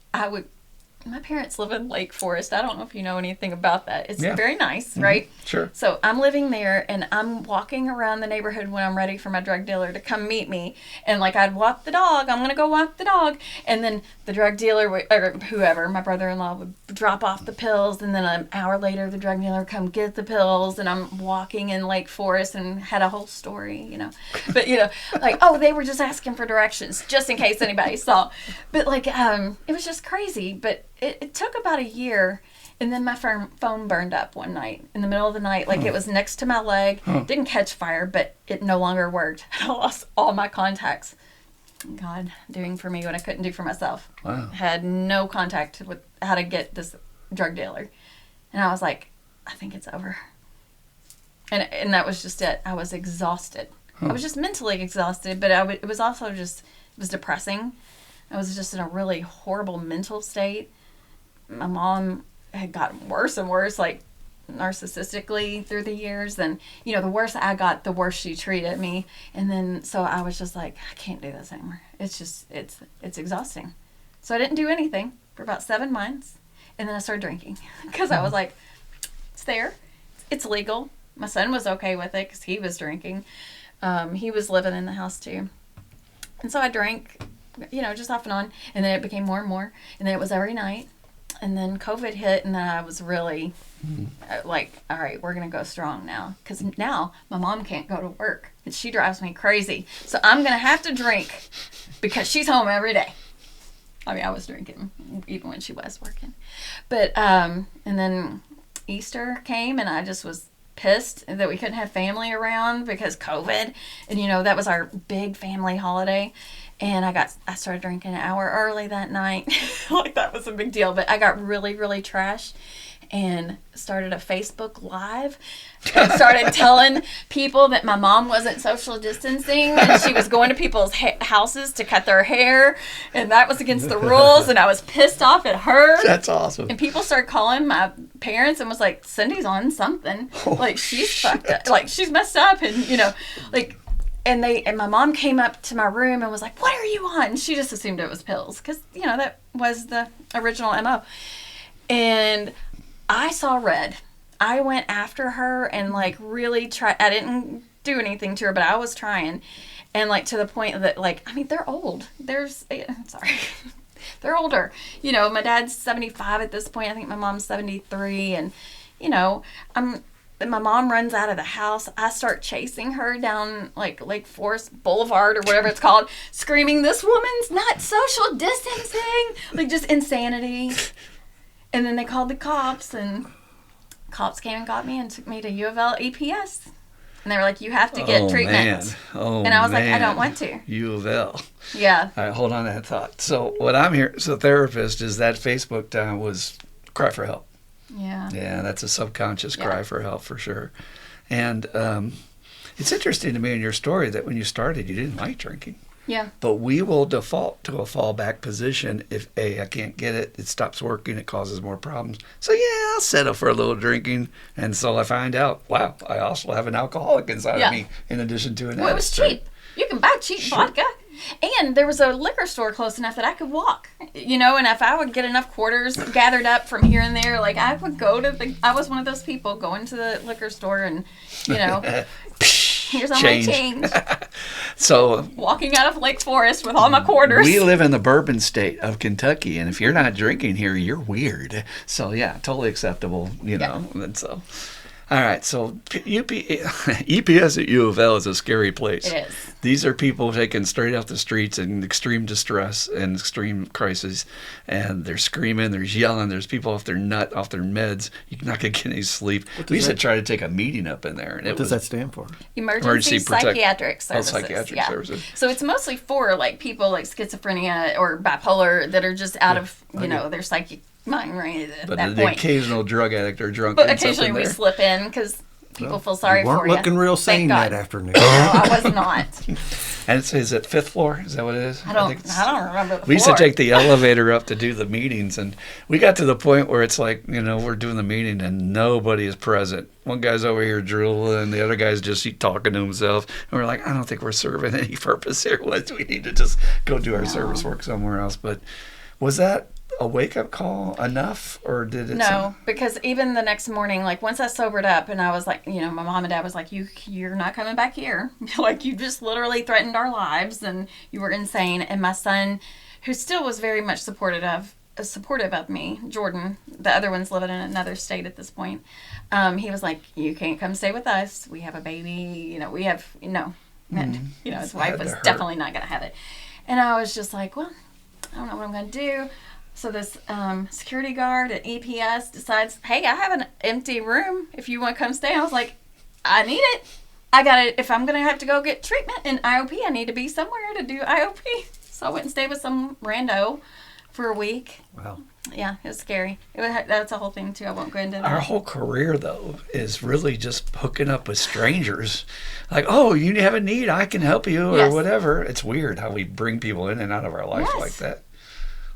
my parents live in Lake Forest. I don't know if you know anything about that. It's
Yeah.
very nice, right?
Sure.
So I'm living there, and I'm walking around the neighborhood when I'm ready for my drug dealer to come meet me. And like I'd walk the dog. I'm gonna go walk the dog, and then the drug dealer or whoever, my brother-in-law, would drop off the pills, and then an hour later the drug dealer would come get the pills, and I'm walking in Lake Forest and had a whole story, you know. But you know, like they were just asking for directions just in case anybody saw. But like it was just crazy. But it took about a year. And then my phone burned up one night in the middle of the night. Like it was next to my leg. Didn't catch fire, but it no longer worked. I lost all my contacts. God doing for me what I couldn't do for myself.
Wow.
Had no contact with how to get this drug dealer. And I was like, I think it's over. And that was just it. I was exhausted. I was just mentally exhausted, but it was also just, it was depressing. I was just in a really horrible mental state. My mom had gotten worse and worse, like narcissistically through the years. And, you know, the worse I got, the worse she treated me. And then, so I was just like, I can't do this anymore. It's just, it's exhausting. So I didn't do anything for about 7 months. And then I started drinking because I was like, it's there. It's legal. My son was okay with it because he was drinking. He was living in the house too. And so I drank, you know, just off and on. And then it became more and more. And then it was every night. And then COVID hit, and then I was really like, all right, we're going to go strong now. Because now my mom can't go to work. And she drives me crazy. So I'm going to have to drink because she's home every day. I mean, I was drinking even when she was working. But, and then Easter came, and I just was pissed that we couldn't have family around because COVID. And, you know, that was our big family holiday. And I started drinking an hour early that night. Like that was a big deal. But I got really, really trashed and started a Facebook Live and started telling people that my mom wasn't social distancing and she was going to people's houses to cut their hair. And that was against the rules. And I was pissed off at her.
That's awesome.
And people started calling my parents and was like, Cindy's on something. Like she's fucked up. Like she's messed up. And, you know, like... And my mom came up to my room and was like, what are you on? She just assumed it was pills because, you know, that was the original MO. And I saw red. I went after her and, like, really tried. I didn't do anything to her, but I was trying. And, like, to the point that, like, I mean, they're old. Sorry. They're older. You know, my dad's 75 at this point. I think my mom's 73. And, you know, my mom runs out of the house. I start chasing her down like Lake Forest Boulevard or whatever it's called, screaming, this woman's not social distancing, like just insanity. And then they called the cops, and cops came and got me and took me to U of L EPS. And they were like, you have to get treatment.
Oh,
and I was like, I
man.
don't want to.
U of L.
Yeah.
All right, hold on to that thought. So what I'm hearing, so therapist, is that Facebook time was cry for help.
Yeah.
Yeah, that's a subconscious cry for help for sure. And it's interesting to me in your story that when you started, you didn't like drinking.
Yeah.
But we will default to a fallback position if I can't get it, it stops working, it causes more problems. So yeah, I'll settle for a little drinking. And so I find out, wow, I also have an alcoholic inside of me in addition to an addict.
Well, it was cheap. You can buy cheap vodka. And there was a liquor store close enough that I could walk, and if I would get enough quarters gathered up from here and there, like I would I was one of those people going to the liquor store and, here's all my change.
So
walking out of Lake Forest with all my quarters.
We live in the bourbon state of Kentucky, and if you're not drinking here, you're weird. So yeah, totally acceptable, and so. All right, so EPS at U of L is a scary place.
It is.
These are people taken straight off the streets in extreme distress and extreme crisis, and they're screaming, they're yelling, there's people off their meds. You're not going to get any sleep. We used to try to take a meeting up in there. And
what does that stand for?
Emergency psychiatric services.
Psychiatric services.
So it's mostly for like people like schizophrenia or bipolar that are just out of, their psychic mind right at
but
that
the
point.
Occasional drug addict or drunk.
But occasionally we slip in because people feel sorry for you.
You weren't looking real sane that afternoon.
No, I was not.
And is it fifth floor? Is that what it is?
I don't remember the
We used to
floor.
take the elevator up to do the meetings, and we got to the point where it's like, we're doing the meeting and nobody is present. One guy's over here drooling, the other guy's just talking to himself. And we're like, I don't think we're serving any purpose here. We need to just go do our service work somewhere else. But was that a wake-up call enough, or did it?
No, because even the next morning, like once I sobered up and I was like, my mom and dad was like, you're not coming back here. Like you just literally threatened our lives and you were insane. And my son, who still was very much supportive of me, Jordan, the other one's living in another state at this point. He was like, you can't come stay with us. We have a baby, we have, and his wife was definitely not going to have it. And I was just like, well, I don't know what I'm going to do. So this security guard at EPS decides, hey, I have an empty room if you want to come stay. I was like, I need it. I got it. If I'm going to have to go get treatment in IOP, I need to be somewhere to do IOP. So I went and stayed with some rando for a week.
Wow.
Yeah, it was scary. That's a whole thing, too. I won't go into that.
Our whole career, though, is really just hooking up with strangers. Like, oh, you have a need, I can help you, or whatever. It's weird how we bring people in and out of our life like that.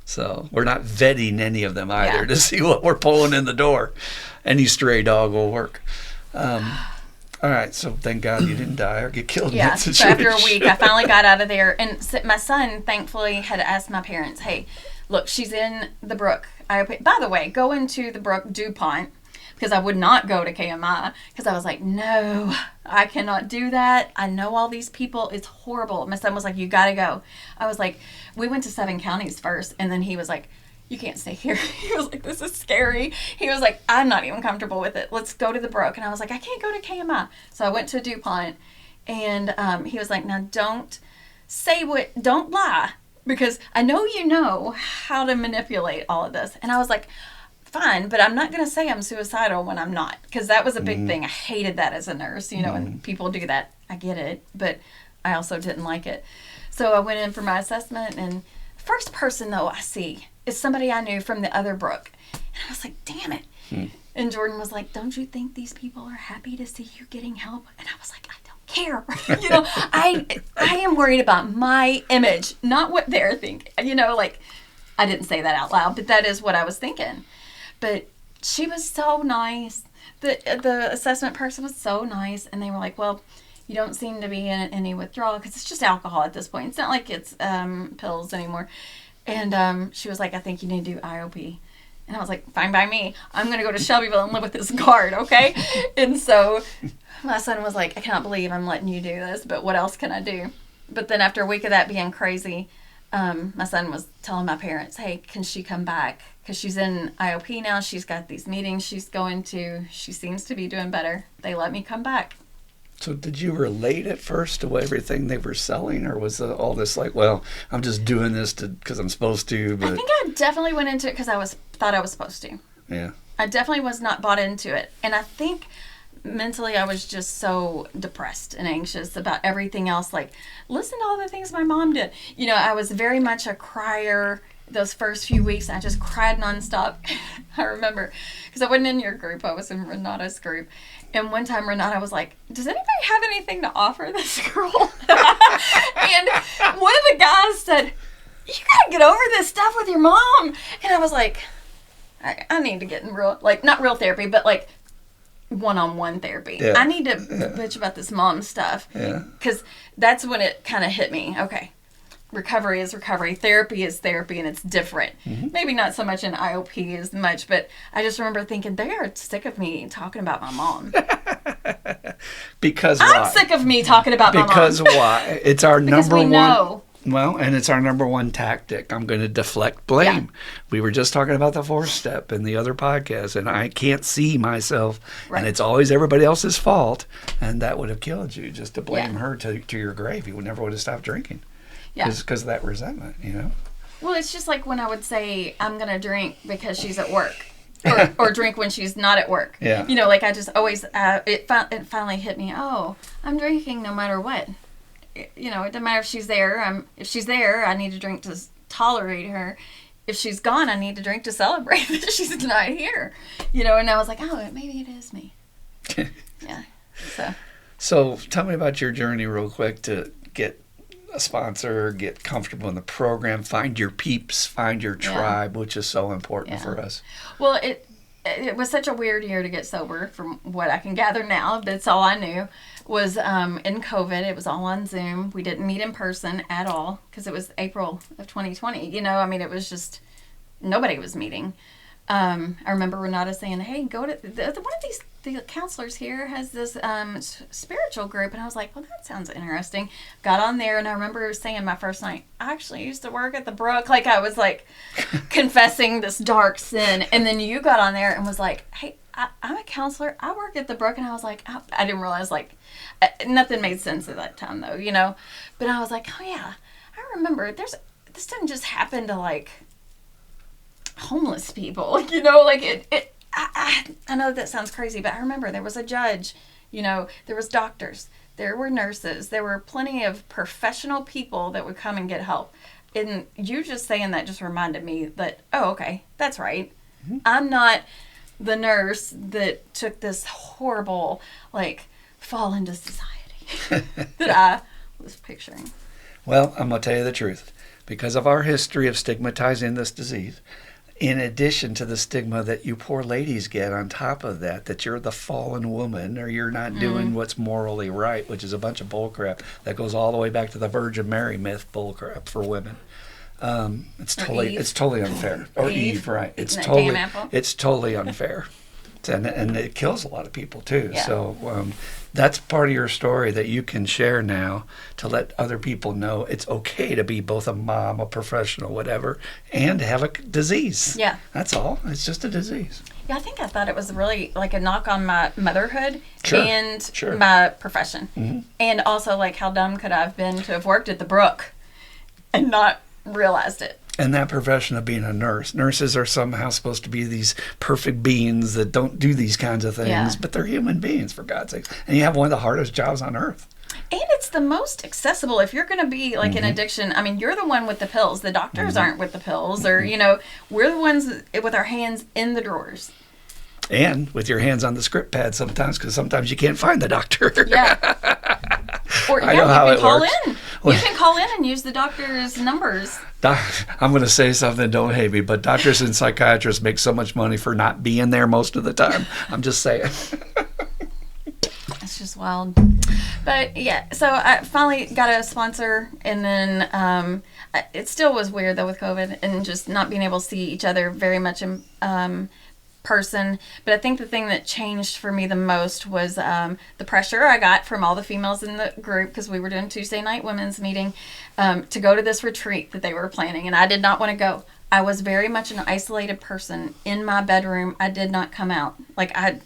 So we're not vetting any of them either to see what we're pulling in the door. Any stray dog will work. All right, so thank God you didn't die or get killed in that situation.
So after a week, I finally got out of there. And my son, thankfully, had asked my parents, hey, look, she's in the Brook. By the way, go into the Brook DuPont, because I would not go to KMI, because I was like, no, I cannot do that. I know all these people. It's horrible. My son was like, you got to go. I was like, we went to 7 counties first, and then he was like, you can't stay here. He was like, this is scary. He was like, I'm not even comfortable with it. Let's go to the Brook. And I was like, I can't go to KMI. So I went to DuPont, and he was like, now don't lie, because I know you know how to manipulate all of this. And I was like, fine, but I'm not going to say I'm suicidal when I'm not, because that was a big thing. I hated that as a nurse, when people do that. I get it, but I also didn't like it. So I went in for my assessment, and first person, though, I see is somebody I knew from the other Brook. And I was like, damn it. And Jordan was like, don't you think these people are happy to see you getting help? And I was like, I don't care. I am worried about my image, not what they're thinking. I didn't say that out loud, but that is what I was thinking. But she was so nice. The assessment person was so nice. And they were like, well, you don't seem to be in any withdrawal, because it's just alcohol at this point. It's not like it's pills anymore. And she was like, I think you need to do IOP. And I was like, fine by me. I'm going to go to Shelbyville and live with this guard, okay? And so my son was like, I cannot believe I'm letting you do this, but what else can I do? But then after a week of that being crazy, my son was telling my parents, hey, can she come back? Because she's in IOP now. She's got these meetings she's going to. She seems to be doing better. They let me come back.
So did you relate at first to everything they were selling, or was all this like, well, I'm just doing this because I'm supposed to? But I
think I definitely went into it because I thought I was supposed to.
Yeah.
I definitely was not bought into it. And I think mentally I was just so depressed and anxious about everything else. Like, listen to all the things my mom did. I was very much a crier those first few weeks. I just cried nonstop. I remember, because I wasn't in your group. I was in Renata's group. And one time Renata was like, does anybody have anything to offer this girl? And one of the guys said, you got to get over this stuff with your mom. And I was like, I need to get in not real therapy, but like one-on-one therapy.
Yeah.
I need to bitch about this mom stuff.
Yeah.
Because that's when it kind of hit me. Okay. recovery is recovery, therapy is therapy, and it's different. Maybe not so much in IOP as much, but I just remember thinking, they are sick of me talking about my mom.
Because
I'm
why?
sick of me talking about my mom.
Because why? It's our
Because
number
we
one.
know.
Well, and it's our number one tactic. I'm going to deflect blame.
Yeah.
We were just talking about the 4-step in the other podcast, and I can't see myself,
Right.
and it's always everybody else's fault, and that would have killed you just to blame
Yeah.
her to your grave. You would never would have stopped drinking.
Yeah.
Because of that resentment, you know?
Well, it's just like when I would say, I'm going to drink because she's at work. Or drink when she's not at work.
Yeah.
You know, like I just always, it finally hit me, oh, I'm drinking no matter what. You know, it doesn't matter if she's there. If she's there, I need to drink to tolerate her. If she's gone, I need to drink to celebrate that she's not here. You know, and I was like, oh, maybe it is me. Yeah.
So tell me about your journey real quick to get a sponsor, get comfortable in the program, find your peeps, find your tribe, which is so important for us.
Well, it was such a weird year to get sober, from what I can gather now. That's all I knew was in COVID. It was all on Zoom. We didn't meet in person at all because it was April of 2020. You know, I mean, it was just nobody was meeting. I remember Renata saying, "Hey, go to one of the counselors here has this spiritual group," and I was like, "Well, that sounds interesting." Got on there, and I remember saying my first night, "I actually used to work at the Brook." Like I was like confessing this dark sin, and then you got on there and was like, "Hey, I'm a counselor. I work at the Brook," and I was like, I didn't realize like nothing made sense at that time though, you know. But I was like, "Oh yeah, I remember. This didn't just happen to like." Homeless people, you know, like I know that sounds crazy, but I remember there was a judge, you know, there was doctors, there were nurses, there were plenty of professional people that would come and get help. And you just saying that just reminded me that, oh, okay, that's right. Mm-hmm. I'm not the nurse that took this horrible, like, fall into society that I was picturing.
Well, I'm going to tell you the truth. Because of our history of stigmatizing this disease, in addition to the stigma that you poor ladies get on top of that you're the fallen woman or you're not doing what's morally right, which is a bunch of bullcrap that goes all the way back to the Virgin Mary myth bullcrap for women. It's totally unfair. Or Eve, right? It's totally unfair. And it kills a lot of people too. Yeah. So that's part of your story that you can share now to let other people know it's okay to be both a mom, a professional, whatever, and have a disease.
Yeah.
That's all. It's just a disease.
Yeah, I think I thought it was really like a knock on my motherhood and
Sure.
my profession.
Mm-hmm.
And also like how dumb could I have been to have worked at the Brook and not realized it.
And that profession of being a nurse. Nurses are somehow supposed to be these perfect beings that don't do these kinds of things, but they're human beings, for God's sake. And you have one of the hardest jobs on earth.
And it's the most accessible. If you're going to be like an addiction, I mean, you're the one with the pills. The doctors aren't with the pills. Or, you know, we're the ones with our hands in the drawers.
And with your hands on the script pad sometimes, because sometimes you can't find the doctor.
Yeah. Or
I know how it works.
You can call in and use the doctor's numbers.
I'm going to say something, don't hate me, but doctors and psychiatrists make so much money for not being there most of the time. I'm just saying.
It's just wild. But yeah, so I finally got a sponsor, and then it still was weird though with COVID and just not being able to see each other very much in person. But I think the thing that changed for me the most was the pressure I got from all the females in the group, because we were doing Tuesday night women's meeting, to go to this retreat that they were planning, and I did not want to go. I was very much an isolated person in my bedroom. I did not come out. Like I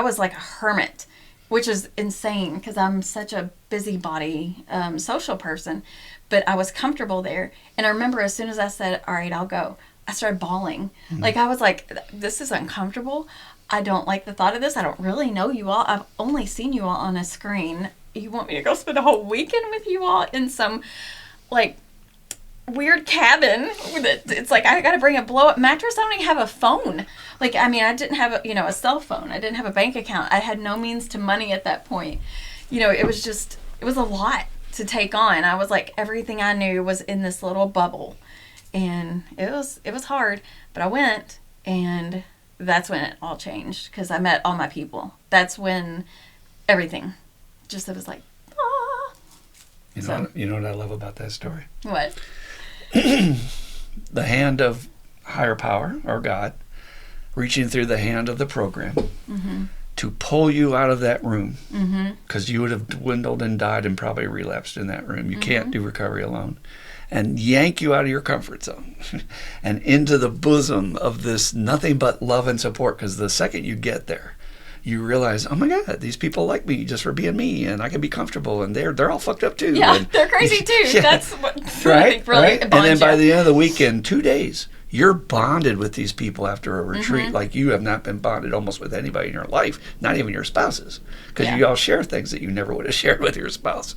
was like a hermit, which is insane because I'm such a busybody social person, but I was comfortable there. And I remember as soon as I said, all right, I'll go, I started bawling. Like I was like, this is uncomfortable. I don't like the thought of this. I don't really know you all. I've only seen you all on a screen. You want me to go spend a whole weekend with you all in some like weird cabin? It's like I got to bring a blow up mattress. I don't even have a phone. Like, I mean, I didn't have a cell phone. I didn't have a bank account. I had no means to money at that point. You know, it was a lot to take on. I was like, everything I knew was in this little bubble. And it was hard, but I went, and that's when it all changed, because I met all my people. That's when everything just, it was like, ah.
You know what I love about that story?
What?
The hand of higher power, or God, reaching through the hand of the program to pull you out of that room, because you would have dwindled and died and probably relapsed in that room. You can't do recovery alone. And yank you out of your comfort zone and into the bosom of this nothing but love and support. Because the second you get there, you realize, oh my God, these people like me just for being me, and I can be comfortable, and they're all fucked up too.
Yeah,
and,
they're crazy too.
Yeah,
That's what
right,
really
right. And then
bonds
by
you.
the end of the weekend, 2 days, you're bonded with these people after a retreat like you have not been bonded almost with anybody in your life, not even your spouses, because you all share things that you never would have shared with your spouse.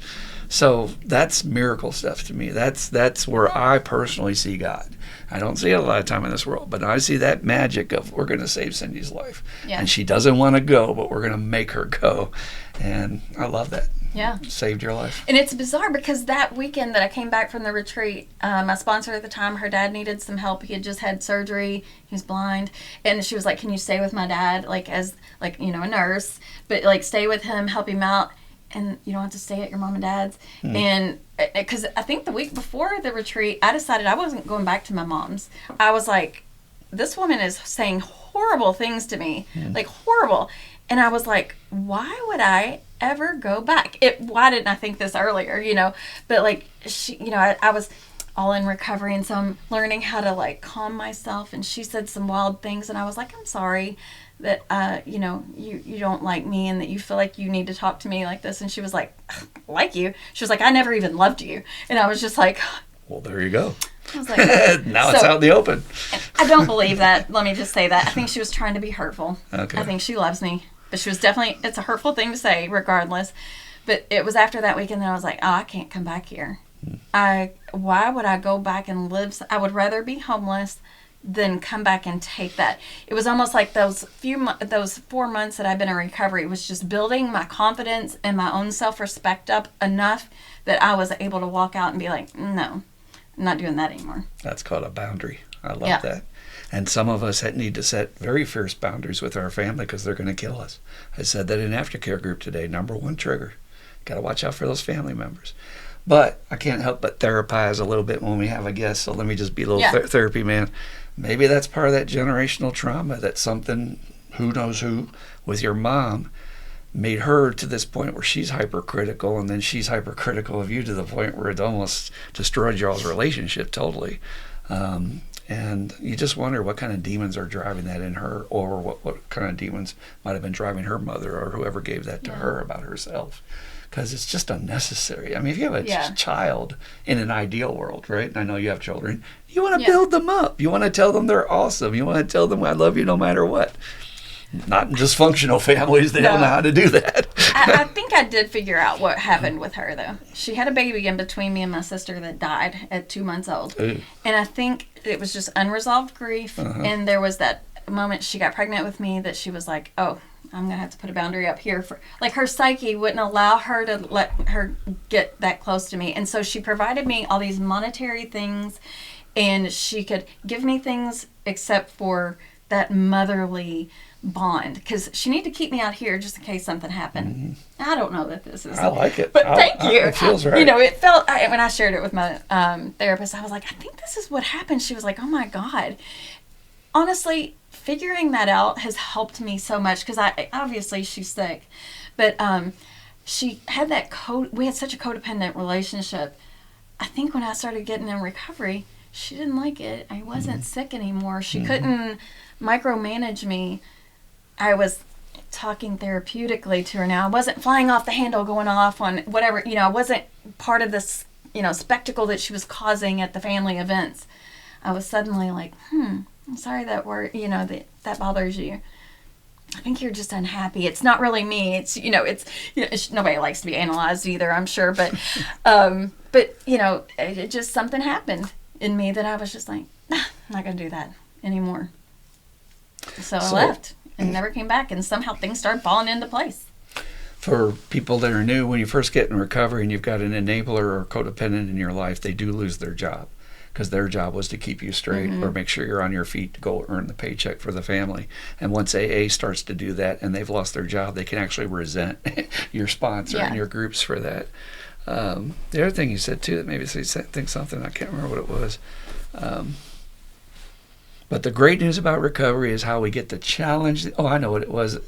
So that's miracle stuff to me. That's where I personally see God. I don't see it a lot of time in this world, but I see that magic of we're going to save Cindy's life. Yeah. And she doesn't want to go, but we're going to make her go. And I love that.
Yeah.
Saved your life.
And it's bizarre because that weekend that I came back from the retreat, my sponsor at the time, her dad needed some help. He had just had surgery. He was blind. And she was like, can you stay with my dad, as a nurse, but stay with him, help him out. And you don't have to stay at your mom and dad's. And because I think the week before the retreat, I decided I wasn't going back to my mom's. I was like, this woman is saying horrible things to me, horrible. And I was like, why would I ever go back? Why didn't I think this earlier, But she, I was all in recovery, and so I'm learning how to calm myself. And she said some wild things, and I was like, I'm sorry that you don't like me, and that you feel like you need to talk to me like this. And she was like, like you? She was like, I never even loved you. And I was just like,
well, there you go.
I was like,
now it's out in the open.
I don't believe that. Let me just say that. I think she was trying to be hurtful.
Okay.
I think she loves me, but she was definitely, it's a hurtful thing to say regardless. But it was after that weekend that I was like, oh, I can't come back here. Why would I go back and live? I would rather be homeless than come back and take that. It was almost like those 4 months that I've been in recovery was just building my confidence and my own self-respect up enough that I was able to walk out and be like, no, I'm not doing that anymore.
That's called a boundary. I love that. And some of us need to set very fierce boundaries with our family because they're going to kill us. I said that in aftercare group today. Number one trigger. Got to watch out for those family members. But I can't help but therapize a little bit when we have a guest. So let me just be a little therapy man. Maybe that's part of that generational trauma, that something, who knows who, with your mom made her to this point where she's hypercritical, and then she's hypercritical of you to the point where it almost destroyed y'all's relationship totally. And you just wonder what kind of demons are driving that in her, or what kind of demons might have been driving her mother or whoever gave that to her about herself. Because it's just unnecessary. I mean, if you have a child in an ideal world, right? And I know you have children. You want to build them up. You want to tell them they're awesome. You want to tell them I love you no matter what. Not in dysfunctional families. They don't know how to do that.
I think I did figure out what happened with her, though. She had a baby in between me and my sister that died at 2 months old. Ooh. And I think it was just unresolved grief. And there was that moment she got pregnant with me that she was like, oh, I'm going to have to put a boundary up here. Her psyche wouldn't allow her to let her get that close to me. And so she provided me all these monetary things, and she could give me things except for that motherly bond, because she needed to keep me out here just in case something happened. I don't know that this is...
I like it.
But thank you.
It feels right.
It felt... when I shared it with my therapist, I was like, I think this is what happened. She was like, oh my God. Honestly, figuring that out has helped me so much, because obviously she's sick, but she had that we had such a codependent relationship. I think when I started getting in recovery, she didn't like it. I wasn't sick anymore. She couldn't micromanage me. I was talking therapeutically to her now. I wasn't flying off the handle, going off on whatever, I wasn't part of this, spectacle that she was causing at the family events. I was suddenly like, I'm sorry that word, that bothers you. I think you're just unhappy. It's not really me. It's, nobody likes to be analyzed either, I'm sure. But, it just, something happened in me that I was just like, I'm not going to do that anymore. So I left and never came back. And somehow things started falling into place.
For people that are new, when you first get in recovery and you've got an enabler or codependent in your life, they do lose their job, because their job was to keep you straight or make sure you're on your feet to go earn the paycheck for the family. And once AA starts to do that and they've lost their job, they can actually resent your sponsor and your groups for that. The other thing you said too that maybe you think something, I can't remember what it was. But the great news about recovery is how we get to challenge. I know what it was.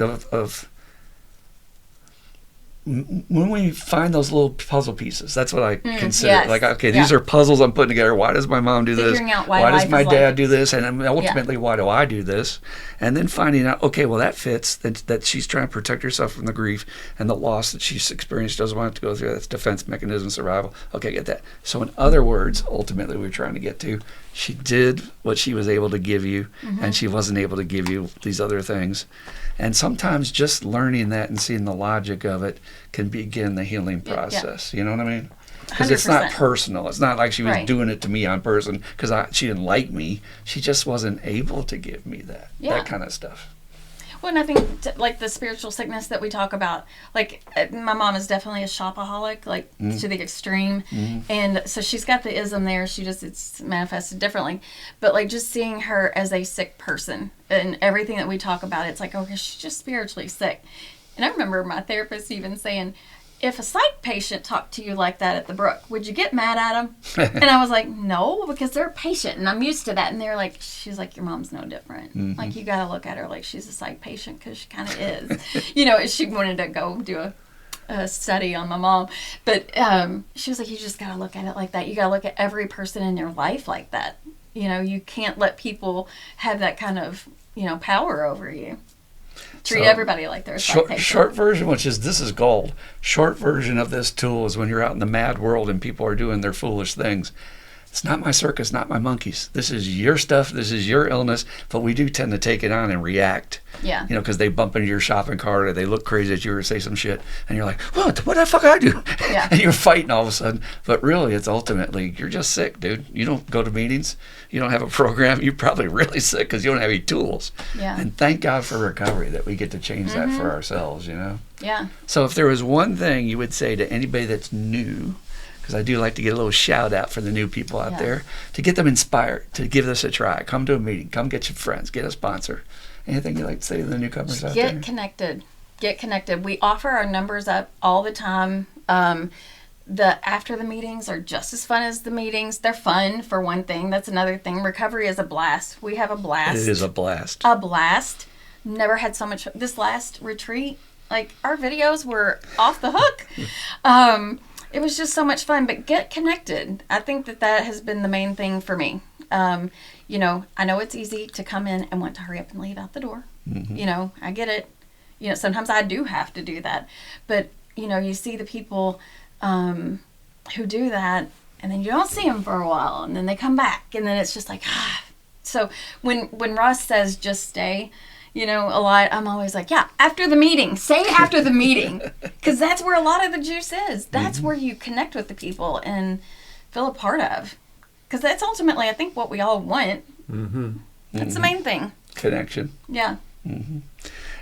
When we find those little puzzle pieces, that's what I consider.
Yes.
Like, okay, these are puzzles I'm putting together. Why does my mom do this?
Figuring out why
does
life
my
is
dad
like
do this? And ultimately, why do I do this? And then finding out, okay, well, that fits. That she's trying to protect herself from the grief and the loss that she's experienced. Doesn't want to go through. That's defense mechanism, survival. Okay, get that. So in other words, ultimately, we're trying to get to, she did what she was able to give you, and she wasn't able to give you these other things. And sometimes just learning that and seeing the logic of it can begin the healing process. You know what I mean? Because it's not personal. It's not like she was doing it to me on person because she didn't like me. She just wasn't able to give me that kind of stuff.
Well, and I think like the spiritual sickness that we talk about, like my mom is definitely a shopaholic, like to the extreme. And so she's got the ism there. It's manifested differently. But like just seeing her as a sick person and everything that we talk about, it's like, okay, she's just spiritually sick. And I remember my therapist even saying, if a psych patient talked to you like that at the Brook, would you get mad at them? And I was like, no, because they're a patient and I'm used to that. And they're like, she's like, your mom's no different. Like, you got to look at her like she's a psych patient because she kind of is. She wanted to go do a study on my mom. But she was like, you just got to look at it like that. You got to look at every person in your life like that. You can't let people have that kind of, power over you. Treat everybody like they're a psych patient.
Short version, which is this is gold. Short version of this tool is when you're out in the mad world and people are doing their foolish things. It's not my circus, not my monkeys. This is your stuff. This is your illness. But we do tend to take it on and react.
Yeah.
Because they bump into your shopping cart or they look crazy at you or say some shit. And you're like, what the fuck I do?
Yeah.
And you're fighting all of a sudden. But really, it's ultimately, you're just sick, dude. You don't go to meetings. You don't have a program. You're probably really sick because you don't have any tools.
Yeah.
And thank God for recovery that we get to change that for ourselves,
Yeah.
So if there was one thing you would say to anybody that's new, because I do like to get a little shout out for the new people out there, to get them inspired, to give this a try. Come to a meeting. Come get your friends. Get a sponsor. Anything you'd like to say to the newcomers out there?
Get connected. Get connected. We offer our numbers up all the time. After the meetings are just as fun as the meetings. They're fun, for one thing. That's another thing. Recovery is a blast. We have a blast.
It is a blast.
A blast. Never had so much. This last retreat, like, our videos were off the hook. It was just so much fun, but get connected. I think that has been the main thing for me. I know it's easy to come in and want to hurry up and leave out the door. I get it. Sometimes I do have to do that. But, you see the people who do that, and then you don't see them for a while, and then they come back, and then it's just like, ah. So when Ross says just stay, a lot, I'm always like, yeah, after the meeting, say after the meeting, because that's where a lot of the juice is. That's where you connect with the people and feel a part of, because that's ultimately, I think, what we all want. That's the main thing.
Connection.
Yeah.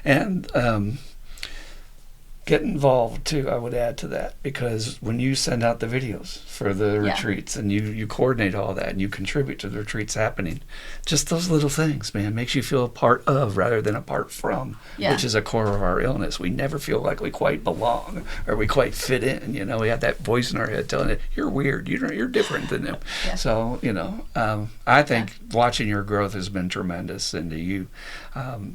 And get involved too, I would add to that, because when you send out the videos for the retreats and you coordinate all that and you contribute to the retreats happening, just those little things, man, makes you feel a part of rather than a part from, which is a core of our illness. We never feel like we quite belong or we quite fit in. We have that voice in our head telling it, you're weird, you're different than them. So, I think watching your growth has been tremendous into you.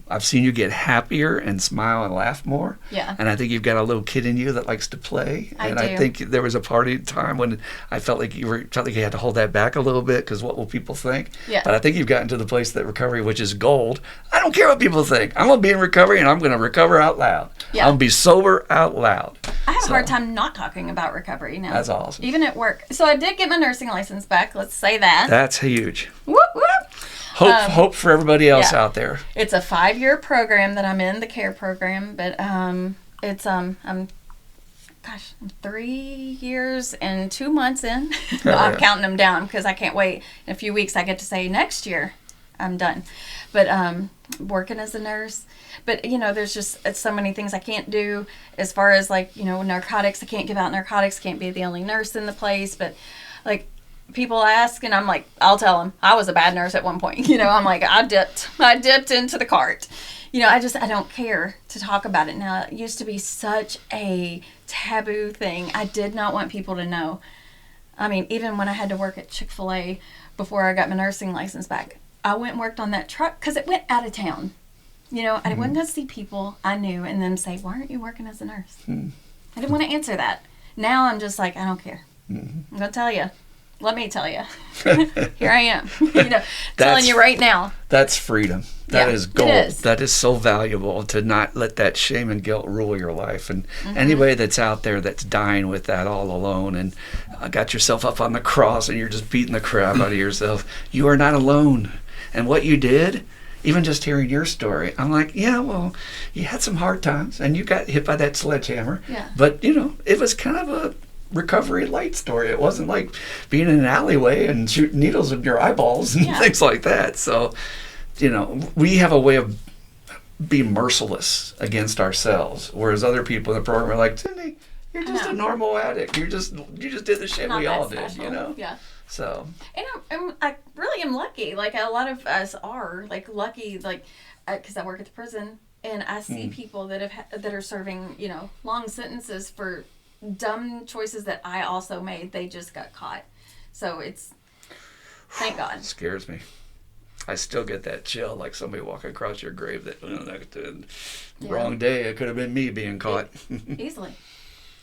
I've seen you get happier and smile and laugh more.
Yeah.
And I think you've got a little kid in you that likes to play. I think there was a time when I felt like you had to hold that back a little bit because what will people think?
Yeah.
But I think you've gotten to the place that recovery, which is gold. I don't care what people think. I'm going to be in recovery and I'm going to recover out loud.
Yeah.
I'm going to be sober out loud.
I have a hard time not talking about recovery now.
That's awesome.
Even at work. So I did get my nursing license back. Let's say that.
That's huge.
Whoop, whoop.
Hope for everybody else out there.
It's a 5-year program that I'm in, the care program, but it's I'm 3 years and 2 months in. I'm counting them down because I can't wait. In a few weeks I get to say next year I'm done. But working as a nurse. But there's just so many things I can't do as far as narcotics. I can't give out narcotics, can't be the only nurse in the place, but people ask and I'm like, I'll tell them I was a bad nurse at one point. I'm like, I dipped into the cart, I don't care to talk about it now. It used to be such a taboo thing. I did not want people to know. I mean, even when I had to work at Chick-fil-A before I got my nursing license back, I went and worked on that truck because it went out of town. I wouldn't go see people I knew and then say, "Why aren't you working as a nurse?" I didn't want to answer that. Now I'm just like, I don't care. I'm going to tell you. Let me tell you. Here I am. Telling you right now.
That's freedom. That is gold.
It is.
That is so valuable, to not let that shame and guilt rule your life. And anybody that's out there that's dying with that all alone and got yourself up on the cross and you're just beating the crap out of yourself, you are not alone. And what you did, even just hearing your story, I'm like, yeah, well, you had some hard times and you got hit by that sledgehammer.
Yeah.
But, it was kind of a recovery light story. It wasn't like being in an alleyway and shooting needles in your eyeballs and things like that. So, we have a way of being merciless against ourselves, whereas other people in the program are like, Cindy, you're just a normal addict. You just did the shit we all did,
Yeah.
So.
And I really am lucky. Like, a lot of us are lucky, because I work at the prison and I see people that are serving, long sentences for dumb choices that I also made. They just got caught. So it's, thank God.
It scares me. I still get that chill, like somebody walking across your grave wrong day. It could have been me being caught.
Easily.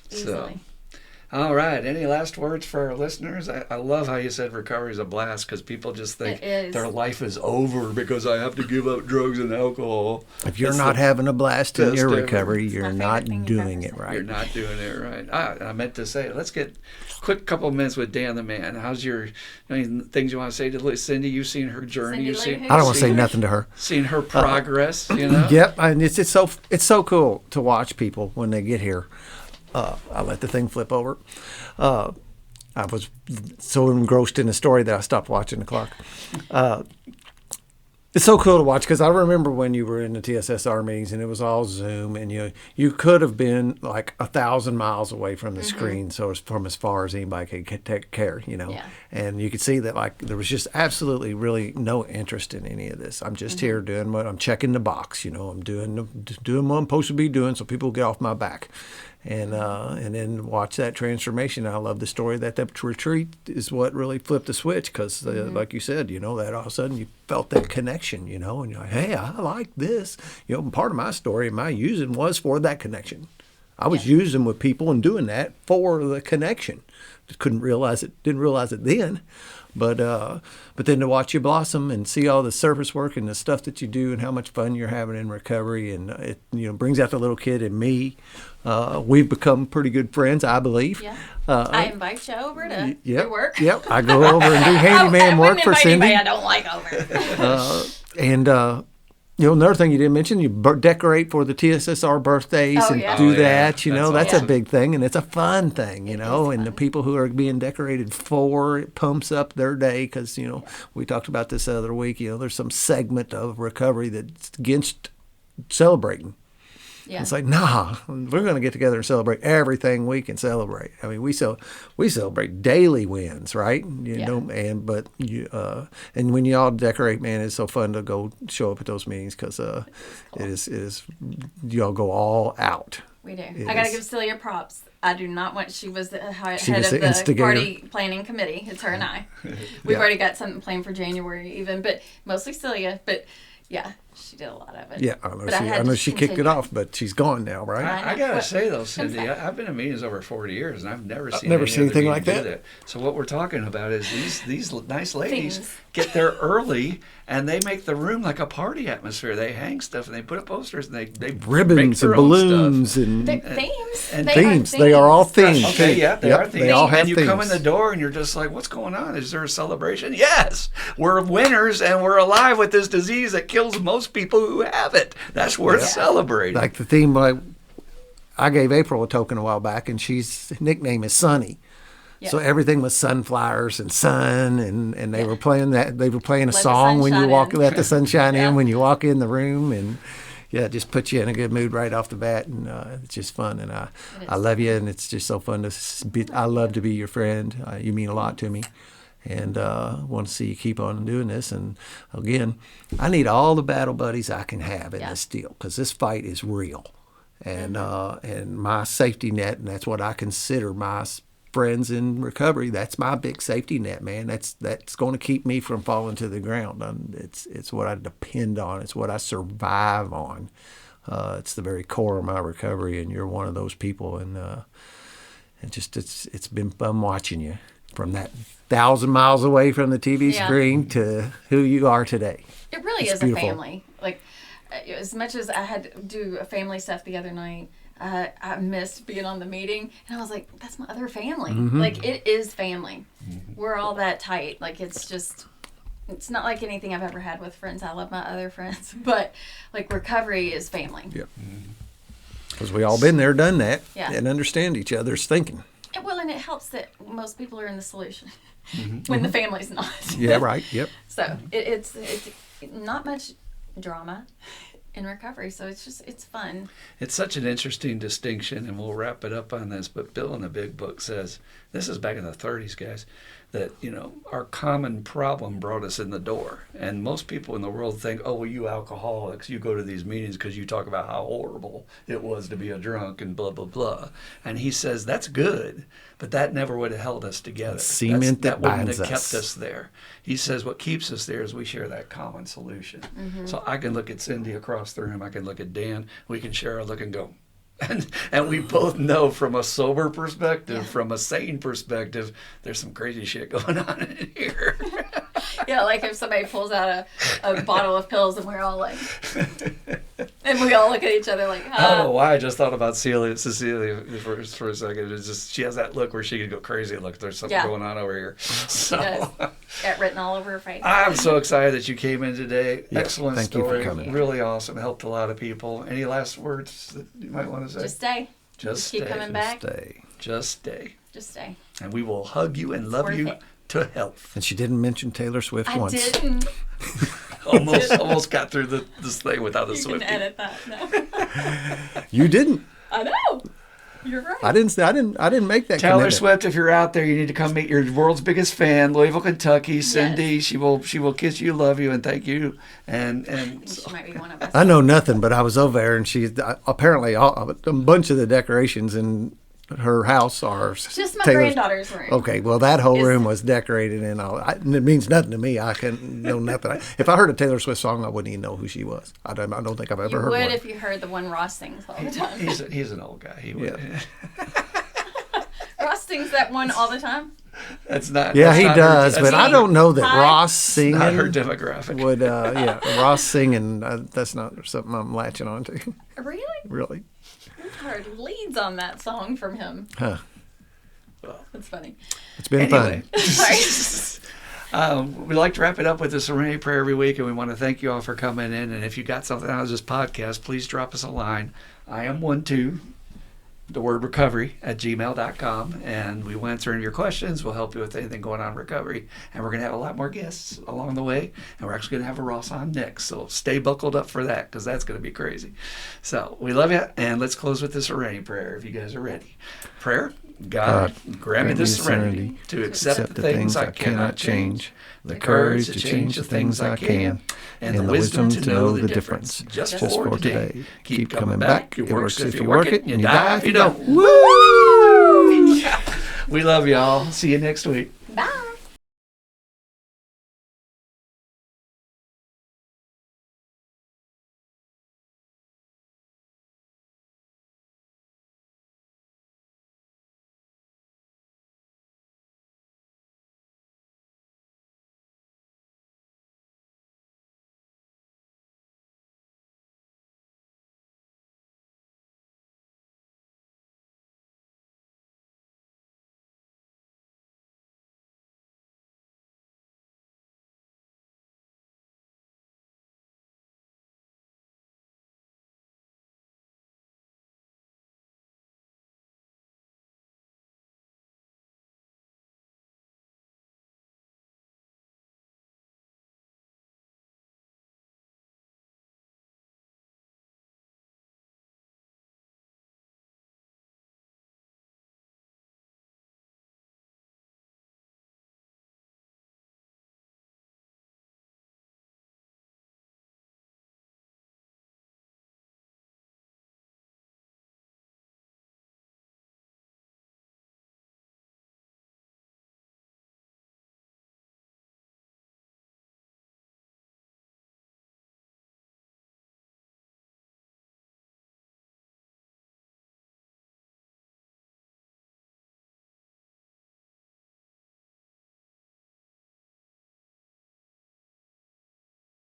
So, all right. Any last words for our listeners? I love how you said recovery is a blast, because people just think their life is over because I have to give up drugs and alcohol.
If you're not having a blast in your recovery, you're not doing it right.
You're not doing it right. I meant to say, let's get a quick couple of minutes with Dan the Man. How's things you want to say to Cindy? You've seen her journey.
I don't want to say nothing to her.
Seen her progress,
Yep, and it's so cool to watch people when they get here. I let the thing flip over. I was so engrossed in the story that I stopped watching the clock. It's so cool to watch, because I remember when you were in the TSSR meetings and it was all Zoom, and you could have been like 1,000 miles away from the screen, so it's from as far as anybody could take care, And you could see that there was just absolutely really no interest in any of this. I'm just here doing what I'm checking the box, I'm doing what I'm supposed to be doing so people get off my back. And then watch that transformation. I love the story that retreat is what really flipped the switch, because like you said, that all of a sudden you felt that connection, and you're like, hey, I like this. Part of my story, my using was for that connection. I was using with people and doing that for the connection. Just didn't realize it then. But then to watch you blossom and see all the service work and the stuff that you do and how much fun you're having in recovery, and it brings out the little kid in me. We've become pretty good friends, I believe.
Yeah. I invite you over to your work.
Yep, I go over and do handyman work for Cindy.
I don't like over.
And another thing you didn't mention, you decorate for the TSSR birthdays and do that. That's a big thing, and it's a fun thing, and the people who are being decorated for, it pumps up their day, because, we talked about this the other week, there's some segment of recovery that's against celebrating. Yeah. It's like, nah, we're going to get together and celebrate everything we can celebrate. I mean, we celebrate daily wins, right? And when you all decorate, man, it's so fun to go show up at those meetings, because cool. it is y'all go all out.
We do. I got to give Celia props. I do not want. She was the head of the party planning committee. It's her and I. We've already got something planned for January, even, but mostly Celia. But yeah, she did a lot of it.
Yeah, I know she kicked it off, but she's gone now, right?
I gotta say though, Cindy, I've been in meetings over 40 years, and I've never seen
anything like that.
So what we're talking about is these nice ladies get there early, and they make the room like a party atmosphere. They hang stuff, and they put up posters, and they
ribbons and balloons and
themes.
And themes. They are all themes.
Okay, yeah, they are themes.
They all have
and you
themes.
come in the door, and you're just like, what's going on? Is there a celebration? Yes, we're winners, and we're alive with this disease that kills most people who have it. That's worth celebrating.
Like the theme, I gave April a token a while back, and she's nickname is Sunny. Yep. So everything was sunflowers and sun, and they were playing that. They were playing a song when you walk, let the sunshine in when you walk in the room, and it just puts you in a good mood right off the bat, and it's just fun. And I love you, and it's just so fun to be. I love to be your friend. You mean a lot to me, and want to see you keep on doing this. And again, I need all the battle buddies I can have in this deal, because this fight is real. And and my safety net, and that's what I consider my friends in recovery. That's my big safety net, man. That's going to keep me from falling to the ground. It's what I depend on. It's what I survive on. It's the very core of my recovery, and you're one of those people. And it's been fun watching you from that 1,000 miles away from the TV screen to who you are today.
It really
It's
is
beautiful.
a family. Like, as much as I had to do a family stuff the other night, I missed being on the meeting, and I was like, that's my other family. Like, it is family. We're all that tight. Like, it's not like anything I've ever had with friends. I love my other friends, but like, recovery is family.
Yep. Because we all been there, done that,
Yeah.
and understand each other's thinking.
And it helps that most people are in the solution when the family's not.
Yeah, right. Yep.
So it's not much drama in recovery, so it's fun.
It's such an interesting distinction, and we'll wrap it up on this, but Bill in the Big Book says, this is back in the 30s, guys, that, our common problem brought us in the door. And most people in the world think, oh, well, you alcoholics, you go to these meetings because you talk about how horrible it was to be a drunk and blah, blah, blah. And he says, that's good, but that never would have held us together.
Cement that
wouldn't
binds
have
us.
kept us there. He says what keeps us there is we share that common solution. So I can look at Cindy across the room, I can look at Dan, we can share a look and go, and we both know from a sober perspective, from a sane perspective, there's some crazy shit going on in here.
Yeah, like if somebody pulls out a bottle of pills and we're all like, and we all look at each other like,
I don't know why I just thought about Cecilia for a second. It's just, she has that look where she could go crazy. Look, there's something going on over here.
She does. Got written all over her face.
I'm so excited that you came in today.
Yeah,
Excellent
thank you for
story.
coming.
Really awesome. Helped a lot of people. Any last words that you might want to say?
Just stay.
Just
keep
stay.
coming back.
Stay.
Just stay.
Just stay.
And we will hug you and love
worth
you
it.
to health.
And she didn't mention Taylor Swift
I
once.
didn't.
Almost got through this thing without a
You
Swiftie.
can edit that. No.
You didn't.
I know. You're right.
I didn't make that
Taylor
commitment.
Swift, if you're out there, you need to come meet your world's biggest fan, Louisville, Kentucky, Cindy.
Yes.
She will kiss you, love you, and thank you. And
She might be one of us.
I know nothing, but I was over there, and she apparently a bunch of the decorations in her house are
Just my
Taylor's-
granddaughter's room.
Okay, well that whole
Is-
room was decorated, and all. And it means nothing to me. I can know nothing. If I heard a Taylor Swift song, I wouldn't even know who she was. I don't think I've ever
You
heard
would
one.
if you heard the one Ross sings all the time.
he's an old guy. He would.
Ross sings that one all the time.
That's not.
Yeah,
that's
he
not
does,
her,
but
that's
I don't know that
Hi.
Ross
not
singing
her demographic.
would. Ross singing. That's not something I'm latching on to.
Really?
Really.
We've heard leads on that song from him.
Huh.
That's funny.
It's been
Anyway.
Sorry.
We like to wrap it up with a serenity prayer every week, and we want to thank you all for coming in. And if you got something out of this podcast, please drop us a line. I am 12, the word recovery @gmail.com, and we will answer any of your questions. We'll help you with anything going on in recovery, and we're going to have a lot more guests along the way, and we're actually going to have a Ross on next. So stay buckled up for that, because that's going to be crazy. So we love you, and let's close with the serenity prayer if you guys are ready. Prayer. God, grant me the serenity to accept the things I cannot change, the courage to change the things I can, and the wisdom to know the difference. Just for today. Keep coming back. It works if you work it, and you die if you don't. Woo! We love y'all. See you next week.